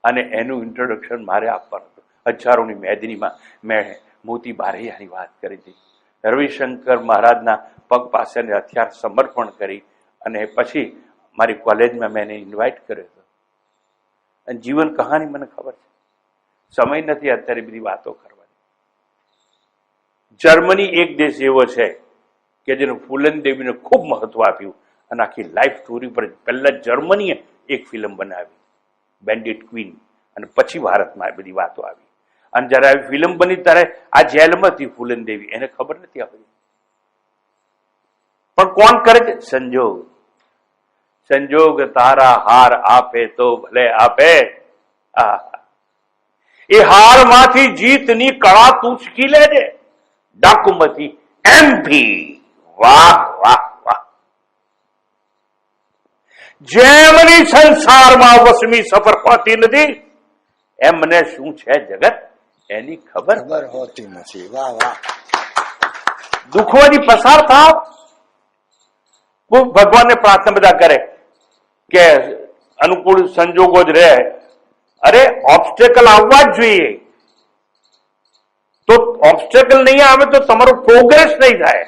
અને એનું ઇન્ટ્રોડક્શન મારે આપવાનું હતું. હજારોની મેદનીમાં મેં મોતી બારૈયાની વાત કરી હતી. રવિશંકર મહારાજના પગ પાસે હથિયાર સમર્પણ કરી અને પછી મારી કોલેજમાં મેં એને ઇન્વાઇટ કર્યો હતો. અને જીવન કહાની મને ખબર છે. સમય નથી અત્યારે બધી વાતો કરવાની. જર્મની એક દેશ એવો છે કે જેનું ફૂલન દેવીને ખૂબ મહત્વ આપ્યું અને આખી લાઈફ સ્ટોરી પર પહેલા જર્મનીએ એક ફિલ્મ બનાવી બેન્ડિટ ક્વીન, અને પછી ભારતમાં આ બધી વાતો આવી. અને જયારે આવી ફિલ્મ બની ત્યારે આ જેલમાં હતી ફૂલન દેવી, એને ખબર નથી આપી. પણ કોણ કરે છે? સંજોગ. સંજોગ તારા હાર આપે તો ભલે આપે. એ હાર માંથી જીતની કળા તું શીખી લેજે. ડાકુમતી એમપી. વાહ વાહ વાહ. જેમની સંસારમાં વસમી સફર હોતી નથી એમને શું છે જગત એની ખબર હોતી નથી. વાહ વાહ. દુઃખોથી પસાર થાવ. ભગવાનને પ્રાર્થના બધા કરે કે અનુકૂળ સંજોગો જ રહે. અરે ઓબ્સ્ટેકલ આવવા જ જોઈએ. તો ઓબ્સ્ટેકલ નહીં આવે તો તમારો પ્રોગ્રેસ નહીં થાય.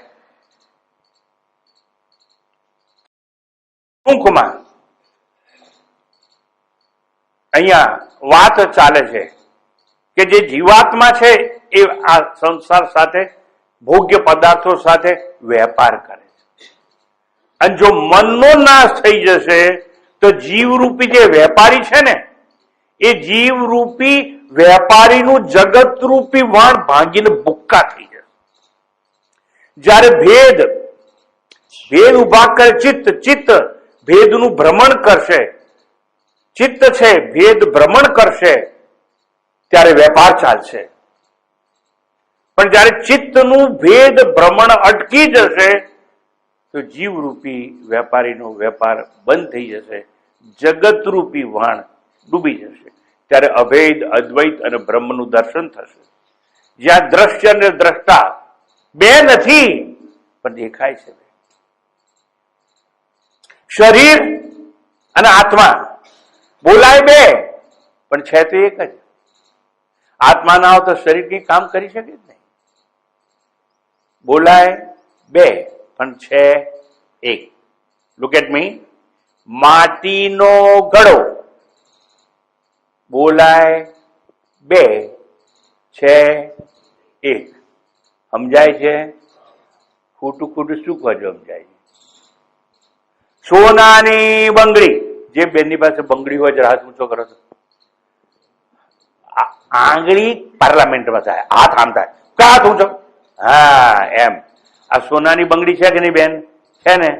ટૂંકમાં અહીંયા વાત ચાલે છે કે જે જીવાત્મા છે એ આ સંસાર સાથે ભોગ્ય પદાર્થો સાથે વેપાર કરે છે. અને જો મનનો નાશ થઈ જશે તો જીવરૂપી જે વેપારી છે ને એ જીવરૂપી વેપારીનું જગતરૂપી વાણ ભાંગીને ભૂક્કા થઈ જશે. જ્યારે ભેદ ઉભા કરે ચિત્ત, ચિત્ત ભેદનું ભ્રમણ કરશે. ચિત્ત છે ભેદ ભ્રમણ કરશે ત્યારે વેપાર ચાલશે. પણ જ્યારે ચિત્તનું ભેદ ભ્રમણ અટકી જશે તો જીવરૂપી વેપારીનો વેપાર બંધ થઈ જશે. જગતરૂપી વાણ ડૂબી જશે. ત્યારે અભેદ, અદ્વૈત અને બ્રહ્મનું દર્શન થશે. જ્યાં દ્રશ્ય અને દ્રષ્ટા બે નથી પણ દેખાય છે. શરીર અને આત્મા બોલાય બે પણ છે તો એક જ. આત્મા ના હોય તો શરીર કઈ કામ કરી શકે જ નહીં. બોલાય બે પણ છે એક. Look at me. માટીનો ઘડો બોલાય બે છે એક. સમજાય છે? ખોટું ખોટું શું કહો છો? સમજાય છે? સોનાની બંગડી, જે બેનની પાસે બંગડી હોય જરા હાથ ઊંચો કરો છો. આંગળી પાર્લામેન્ટમાં થાય, હાથ આમ થાય, કા હાથ ઊંચો? હા એમ. આ સોનાની બંગડી છે કે નહીં બેન? છે ને.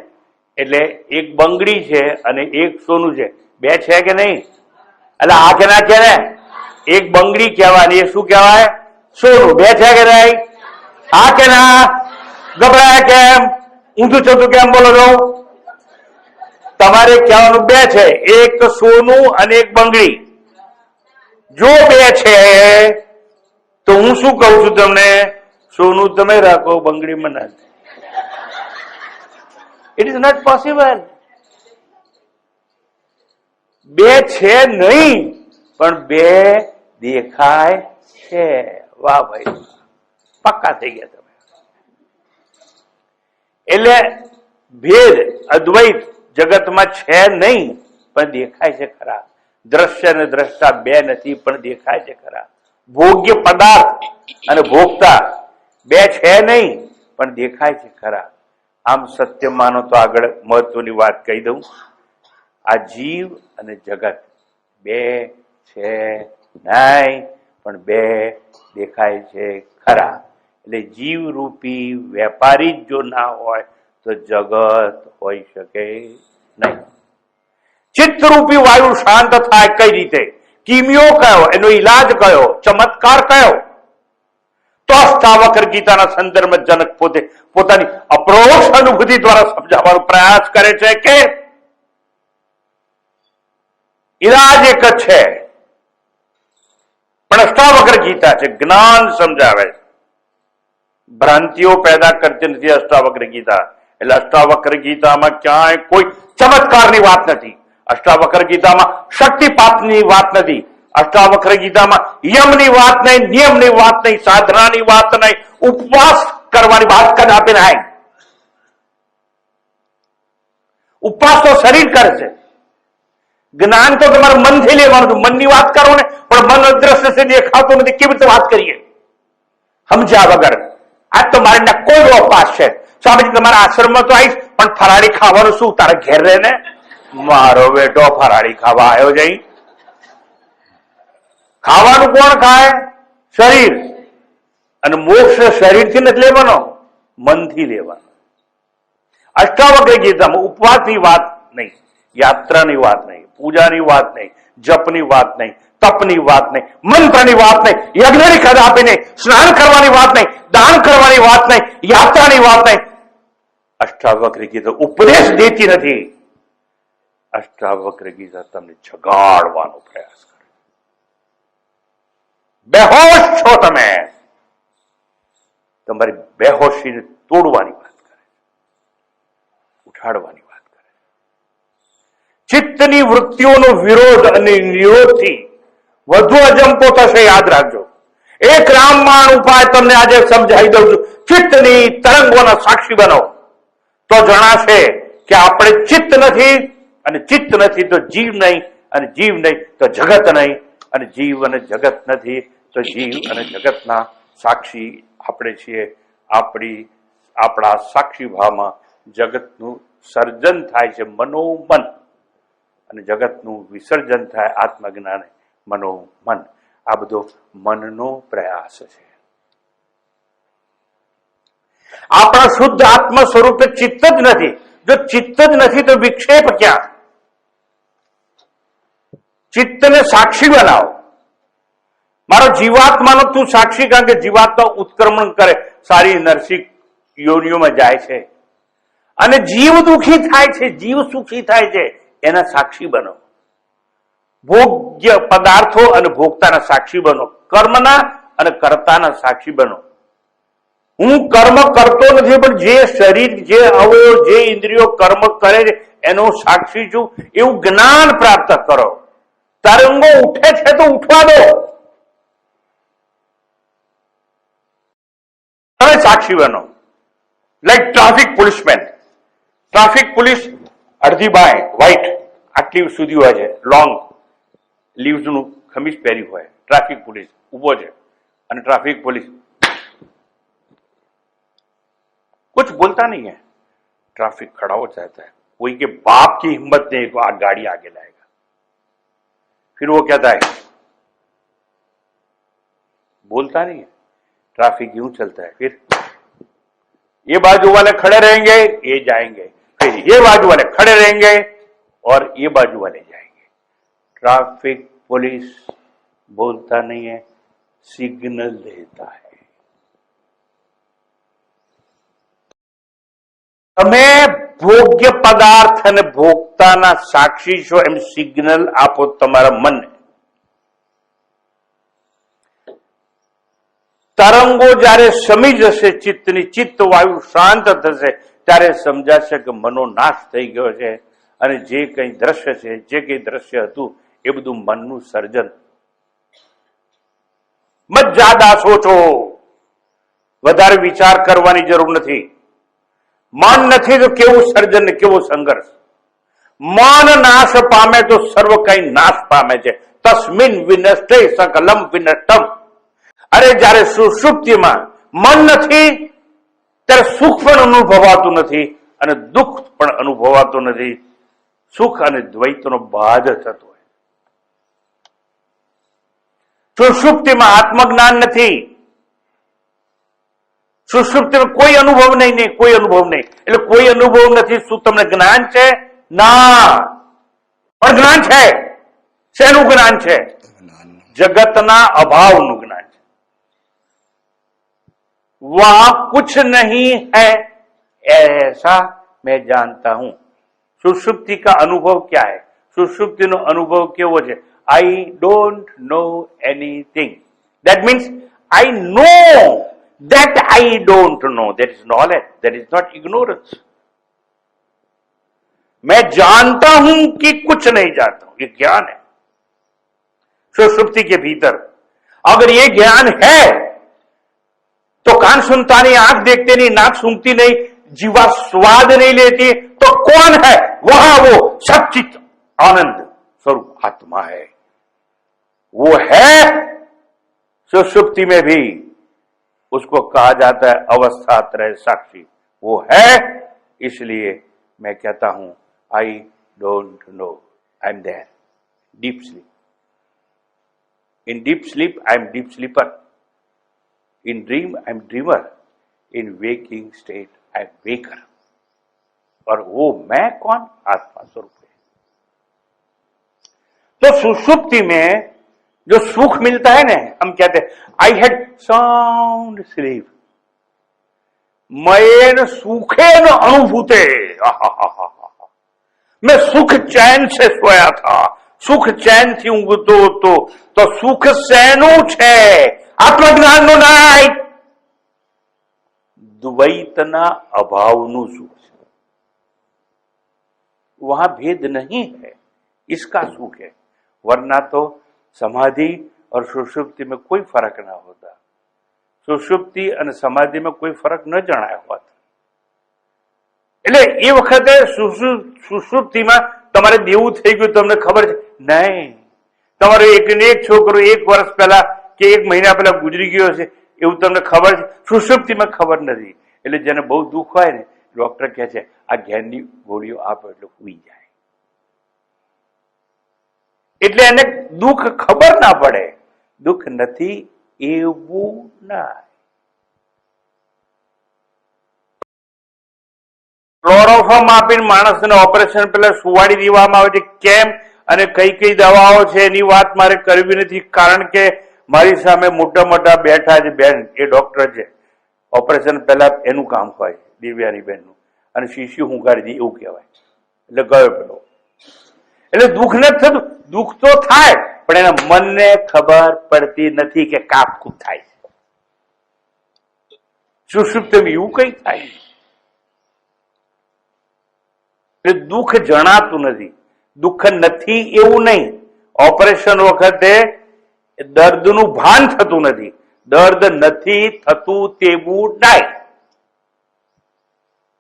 એટલે એક બંગડી છે અને એક સોનું છે. બે છે કે નહીં? એટલે આ કે ના છે ને. એક બંગડી કહેવાય, એ શું કહેવાય? સોનું. બે છે કે નહીં? હા કે ના? ગભરાય કેમ? ઊંધું છતું કેમ બોલો છો? તમારે કહેવાનું બે છે, એક સોનું અને એક બંગડી. જો બે છે તો હું શું કહું છું તમને? સોનું તમે રાખો, બંગડી મને નાખો. It is not possible. બે છે નહીં પણ બે દેખાય છે. વાહ ભાઈ, પક્કા થઈ ગયા તમે. એટલે ભેદ અદ્વૈત જગતમાં છે નહીં પણ દેખાય છે ખરા. દ્રશ્ય અને દ્રષ્ટા બે નથી પણ દેખાય છે ખરા. ભોગ્ય પદાર્થ અને ભોગતા બે છે નહીં પણ દેખાય છે ખરા. આમ સત્ય માનો તો આગળ મહત્વની વાત કહી દઉં. આ જીવ અને જગત બે છે નહીં પણ બે દેખાય છે ખરા. એટલે જીવ રૂપી વેપારી જો ના હોય તો જગત હોઈ શકે નહીં. ચિત્તરૂપી વાયુ શાંત થાય કઈ રીતે? કિમિયો કયો? એનો ઈલાજ કયો? ચમત્કાર કયો? તો અષ્ટાવક્ર ગીતાના સંદર્ભમાં જનક પોતે પોતાની અપ્રોક્ષ અનુભૂતિ દ્વારા સમજાવવાનો પ્રયાસ કરે છે કે ઈલાજ એક જ છે પણ અષ્ટાવક્ર ગીતા છે, જ્ઞાન સમજાવે છે. ભ્રાંતિઓ પેદા કરતી નથી અષ્ટાવક્ર ગીતા. એટલે અષ્ટાવક્ર ગીતામાં ક્યાંય કોઈ ચમત્કારની વાત નથી. અષ્ટાવક્ર ગીતામાં શક્તિપાતની વાત નથી. અષ્ટાવક્ર ગીતામાં યમની વાત નહીં, નિયમની વાત નહીં, સાધનાની વાત નહીં, ઉપવાસ કરવાની વાત કદાપી નહીં. ઉપવાસ તો શરીર કરે છે. જ્ઞાન તો તમારે મનથી લેવાનું. મનની વાત કરો ને, પણ મન અદ્રશ્ય છે, દેખાતું નથી. કેવી રીતે વાત કરીએ સમજ્યા વગર? આજ તો મારે કોઈ ઉપવાસ છે. સ્વામીજી તમારા આશ્રમમાં તો આવીશ પણ ફરાળી ખાવાનું શું? તારા ઘેર રહે ને. મારો બેટો ફરાળી ખાવા આવ્યો જઈ. ખાવાનું કોણ ખાય? શરીર. અને મોક્ષ શરીરથી નથી લેવાનો, મનથી લેવાનો. અષ્ટાવક્ર ગીતામાં ઉપવાસની વાત નહીં, યાત્રાની વાત નહીં, પૂજાની વાત નહીં, જપની વાત નહીં, તપની વાત નહીં, મંત્રની વાત નહીં, યજ્ઞની કદાપી નહીં, સ્નાન કરવાની વાત નહીં, દાન કરવાની વાત નહીં, યાત્રાની વાત નહીં. અષ્ટાવક્ર ગીતા ઉપદેશ દેતી નથી. અષ્ટાવક્ર ગીતા તમને જગાડવાનો પ્રયાસ કરે. બેહોશ છો તમે, તમારી બેહોશીને તોડવાની વાત કરે, ઉઠાડવાની વાત કરે. ચિત્તની વૃત્તિઓનો વિરોધ અને નિરોધથી વધુ અજંપો થશે. યાદ રાખજો. એક રામબાણ ઉપાય તમને આજે સમજાવી દઉં છું. ચિત્તની તરંગોના સાક્ષી બનો તો જણાશે કે આપણે ચિત્ત નથી, અને ચિત્ત નથી તો જીવ નહીં, અને જીવ નહીં તો જગત નહીં, અને જીવ અને જગત નથી તો જીવ અને જગતના સાક્ષી આપણે છીએ. આપણા સાક્ષી ભાવમાં જગતનું સર્જન થાય છે મનોમન, અને જગતનું વિસર્જન થાય આત્મજ્ઞાને મનોમન. આ બધો મનનો પ્રયાસ છે. આપણા શુદ્ધ આત્મ સ્વરૂપે ચિત્ત જ નથી. જો ચિત્ત જ નથી તો વિક્ષેપ ક્યાં? ચિત્તને સાક્ષી બનાવો. મારો જીવાત્માનો તું સાક્ષી, કારણ કે જીવાત્મા ઉત્ક્રમણ કરે, સારી નરસિંહ યોનિઓમાં જાય છે, અને જીવ દુઃખી થાય છે, જીવ સુખી થાય છે, એના સાક્ષી બનો. ભોગ્ય પદાર્થો અને ભોગતાના સાક્ષી બનો. કર્મના અને કર્તાના સાક્ષી બનો. હું કર્મ કરતો નથી, પણ જે શરીર, જે અવયવ, જે ઇન્દ્રિયો કર્મ કરે છે એનો સાક્ષી છું, એવું જ્ઞાન પ્રાપ્ત કરો. તરંગો ઉઠે છે તો ઉઠવા દો, તમે સાક્ષી બનો. Like traffic policeman. Traffic police અડધી બાય વ્હાઈટ આટલી સુધી હોય છે, લોંગ લીવ્સ નું ખમીસ પહેર્યું હોય. ટ્રાફિક પોલીસ ઉભો છે અને ટ્રાફિક પોલીસ कुछ बोलता नहीं है, ट्रैफिक खड़ा हो जाता है. कोई के बाप की हिम्मत नहीं तो आग गाड़ी आगे लाएगा. फिर वो कहता है, बोलता नहीं है, ट्रैफिक यूं चलता है. फिर ये बाजू वाले खड़े रहेंगे, ये जाएंगे, फिर ये बाजू वाले खड़े रहेंगे और ये बाजू वाले जाएंगे. ट्रैफिक पुलिस बोलता नहीं है, सिग्नल देता है. તમે ભોગ્ય પદાર્થ અને ભોગતાના સાક્ષી છો એમ સિગ્નલ આપો તમારા મનને. તરંગો જ્યારે સમી જશે ચિત્તની, ચિત્ત વાયુ શાંત થશે ત્યારે સમજાશે કે મનો નાશ થઈ ગયો છે અને જે કંઈ દ્રશ્ય છે, જે કંઈ દ્રશ્ય હતું એ બધું મનનું સર્જન. મત જ્યાદા સોચો, વધારે વિચાર કરવાની જરૂર નથી. મન નથી તો કેવું સર્જન, કેવો સંઘર્ષ. મન નાશ પામે તો સર્વ કઈ નાશ પામે છે. તસ્મિન વિનષ્ટે સકલમ વિનષ્ટમ. અરે જ્યારે સુષુપ્તિમાં મન નથી ત્યારે સુખ પણ અનુભવાતું નથી અને દુઃખ પણ અનુભવાતું નથી. સુખ અને દ્વૈતનો બાધ થતો હોય. સુષુપ્તિમાં આત્મજ્ઞાન નથી. સુષુપ્તિમાં કોઈ અનુભવ નહીં, કોઈ અનુભવ નહીં. એટલે કોઈ અનુભવ નથી. શું તમને જ્ઞાન છે? ના, પણ જ્ઞાન છે. શેનું જ્ઞાન છે? જગતના અભાવનું જ્ઞાન છે. वहां कुछ नहीं है ऐसा मैं जानता हूं. सुषुप्ति का अनुभव क्या है? सुषुप्ति नो अनुभव केवो छे? आई don't know anything. That means I know that I don't know. That is knowledge. That is not ignorance. मैं जानता हूं कि कुछ नहीं जानता हूं, ये ज्ञान है सुषुप्ति के भीतर. अगर ये ज्ञान है तो कान सुनता नहीं, आंख देखते नहीं, नाक सूंघती नहीं, जीवा स्वाद नहीं लेती, तो कौन है? वहां वो सच्चित आनंद स्वरूप आत्मा है. वो है सुषुप्ति में भी. उसको कहा जाता है अवस्थात्रय साक्षी. वो है. इसलिए मैं कहता हूं I don't know, I am there. Deep sleep. In deep sleep I am deep sleeper. In dream I am dreamer. In waking state I am waker. और वो मैं कौन? आत्मा स्वरूप है. तो सुषुप्ति में जो सुख मिलता है ना, हम कहते हैं I had sound sleep. Mayan सुखे न अनुभूते. मैं सुख चैन से सोया था. सुख चैन थी ઊંઘતો હતો તો સુખ શેનું છે? આત્મજ્ઞાનનું નહીં, દ્વૈતના અભાવનું સુખ છે. वहां भेद नहीं है, इसका सुख है. वरना तो समाधि और सुषुप्ति में कोई फर्क ना होता. सुषुप्ति और समाधि में कोई फर्क न जણાય હોત. એટલે એ વખતે સુષુપ્તિમાં તમારે દેવું થઈ ગયું, તમને ખબર છે નહીં. તમારો એક ને એક છોકરો 1 વર્ષ પહેલા કે 1 મહિના પહેલા ગુજરી ગયો છે એવું તમને ખબર છે. સુષુપ્તિમાં ખબર નથી. એટલે જેને બહુ દુઃખ હોય ને, ડોક્ટર કહે છે આ ઘેરની ગોળીઓ આપો એટલે સૂઈ જાય. એટલે એને દુઃખ ખબર ના પડે. દુઃખ નથી એવું ના. ક્લોરોફોર્મ આપીને માણસને ઓપરેશન પહેલા સુવાડી દેવામાં આવે છે. કેમ અને કઈ કઈ દવાઓ છે એની વાત મારે કરવી નથી, કારણ કે મારી સામે મોટા મોટા બેઠા છે બેન, એ ડોક્ટર છે. ઓપરેશન પહેલા એનું કામ હોય દિવ્યાની બેનનું, અને શીશી હુંકારી દી એવું કહેવાય. એટલે ગયો પેલો. એટલે દુઃખ નથી થતું. દુઃખ તો થાય પણ એના મનને ખબર પડતી નથી કે કાપકૂપ થાય છે. સુષુપ્તિમાં એવું કઈ થાય એટલે દુઃખ જણાતું નથી. દુઃખ નથી એવું નહીં. ઓપરેશન વખતે દર્દનું ભાન થતું નથી. દર્દ નથી થતું તેવું ડાય.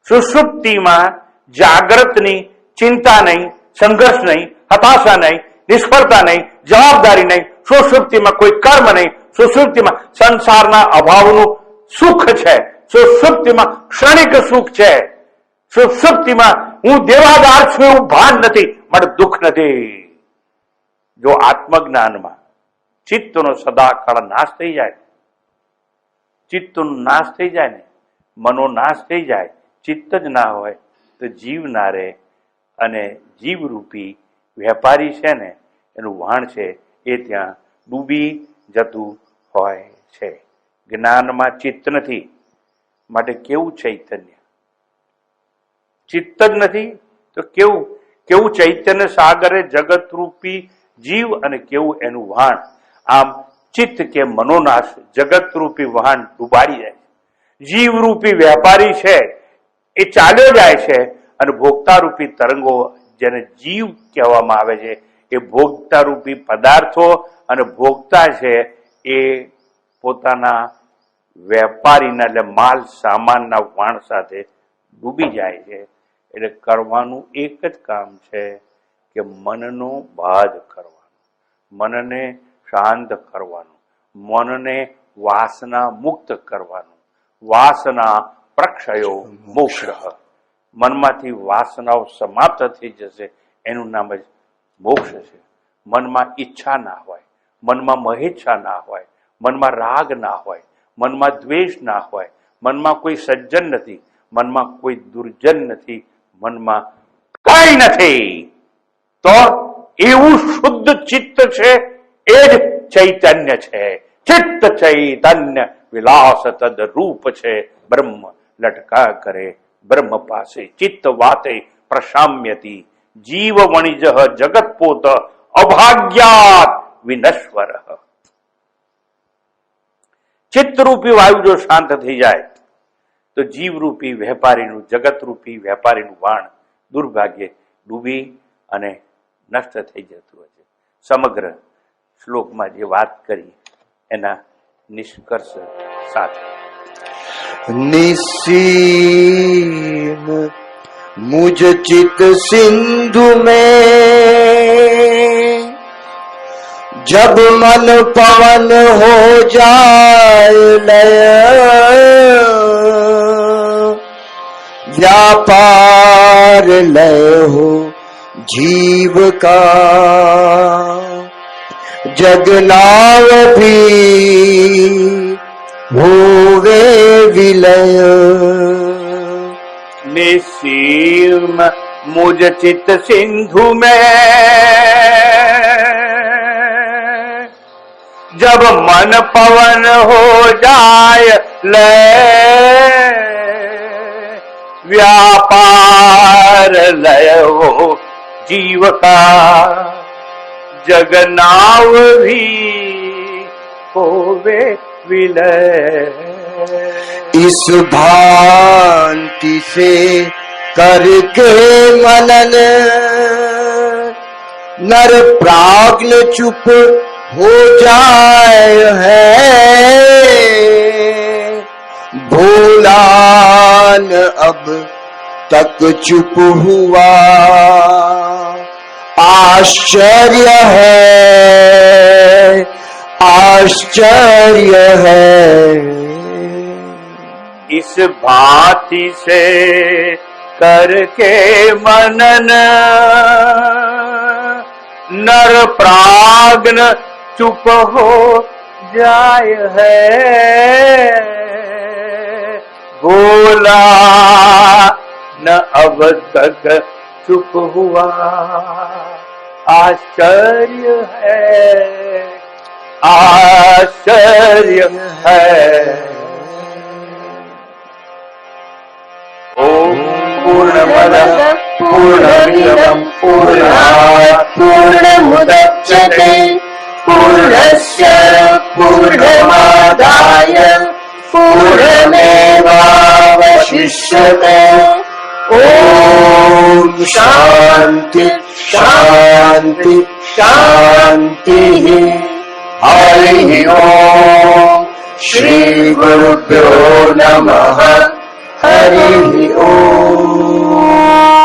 સુષુપ્તિમાં જાગ્રતની ચિંતા નહીં, સંઘર્ષ નહીં, હતાશા નહીં, નિષ્ફળતા નહીં, જવાબદારી નહીં. સુષુપ્તિમાં કોઈ કર્મ નહીં. સુષુપ્તિમાં સંસારના અભાવનું સુખ છે. સુષુપ્તિમાં ક્ષણિક સુખ છે. સુષુપ્તિમાં હું દેવાદાર છું એવું ભાન નથી, મને દુઃખ નથી. જો આત્મજ્ઞાનમાં ચિત્તનો સદાકાળ નાશ થઈ જાય, ચિત્તનો નાશ થઈ જાય ને, મનો નાશ થઈ જાય, ચિત્ત જ ના હોય તો જીવ ના રહે. અને જીવરૂપી વેપારી છે ને, એનું વહાણ છે એ ત્યાં ડૂબી જતું હોય છે. જ્ઞાનમાં ચિત્ત નથી, માટે કેવું ચૈતન્ય? ચિત્ત જ નથી તો કેવું ચૈતન્ય સાગરે જગતરૂપી જીવ અને કેવું એનું વહાણ. આમ ચિત્ત કે મનોનાશ જગતરૂપી વહાણ ડૂબાડી જાય. જીવરૂપી વેપારી છે એ ચાલ્યો જાય છે અને ભોગતારૂપી તરંગો, જેને જીવ કહેવામાં આવે છે, એ ભોગતારૂપી પદાર્થો અને ભોગતા છે એ પોતાના વેપારીના એટલે માલ સામાનના વાણ સાથે ડૂબી જાય છે. એટલે કરવાનું એક જ કામ છે કે મનનો બાદ કરવાનો, મનને શાંત કરવાનું, મનને વાસના મુક્ત કરવાનું. વાસના પ્રક્ષયો મોક્ષ. મનમાંથી વાસનાઓ સમાપ્ત થઈ જશે, એનું નામ જ મોક્ષ છે. મનમાં ઈચ્છા ના હોય, મનમાં મહેચ્છા ના હોય, મનમાં રાગ ના હોય, મનમાં દ્વેષ ના હોય, મનમાં કોઈ સજ્જન નથી, મનમાં કોઈ દુર્જન નથી, મનમાં કઈ નથી, તો એવું શુદ્ધ ચિત્ત છે એ જ ચૈતન્ય છે. ચિત્ત ચૈતન્ય વિલાસ તદ રૂપ છે. બ્રહ્મ લટકા કરે બ્રહ્મ પાસે, ચિત્ત વાતે પ્રશામ્યતિ. જીવ વણિજ જગત પોત અભાગ્યાત વિનશ્વર. ચિત્તરૂપી વાયુ જો શાંત થઈ જાય તો જીવરૂપી વેપારીનું, જગતરૂપી વેપારીનું વાણ દુર્ભાગ્યે ડૂબી અને નષ્ટ થઈ જતું હોય છે. સમગ્ર શ્લોકમાં જે વાત કરી એના નિષ્કર્ષ સાથે निसीम मुझ चित सिंधु में जब मन पवन हो जाए लय व्यापार लय हो जीव का जगनाव भी होवे विलय। निसीम मुझ चित सिंधु में जब मन पवन हो जाय लय व्यापार लय हो जीव का जगनाव भी होवे विलय। इस भांति से करके मनन नर प्राज्ञ चुप हो जाए है भोलान अब तक चुप हुआ आश्चर्य है आश्चर्य है। इस भांति से करके मनन नर प्राज्ञ चुप हो जाय है भोला न अब तक चुप हुआ आश्चर्य है आश्चर्य है। ओम पूर्णमदः पूर्णमिदं पूर्णात् पूर्णमुदच्यते पूर्णस्य पूर्णमादाय पूर्णमेवावशिष्यते। दृश्यते। ॐ शान्ति शान्ति शान्तिः। हरिः ॐ श्रीगुरुभ्यो नमः। हरिः ॐ।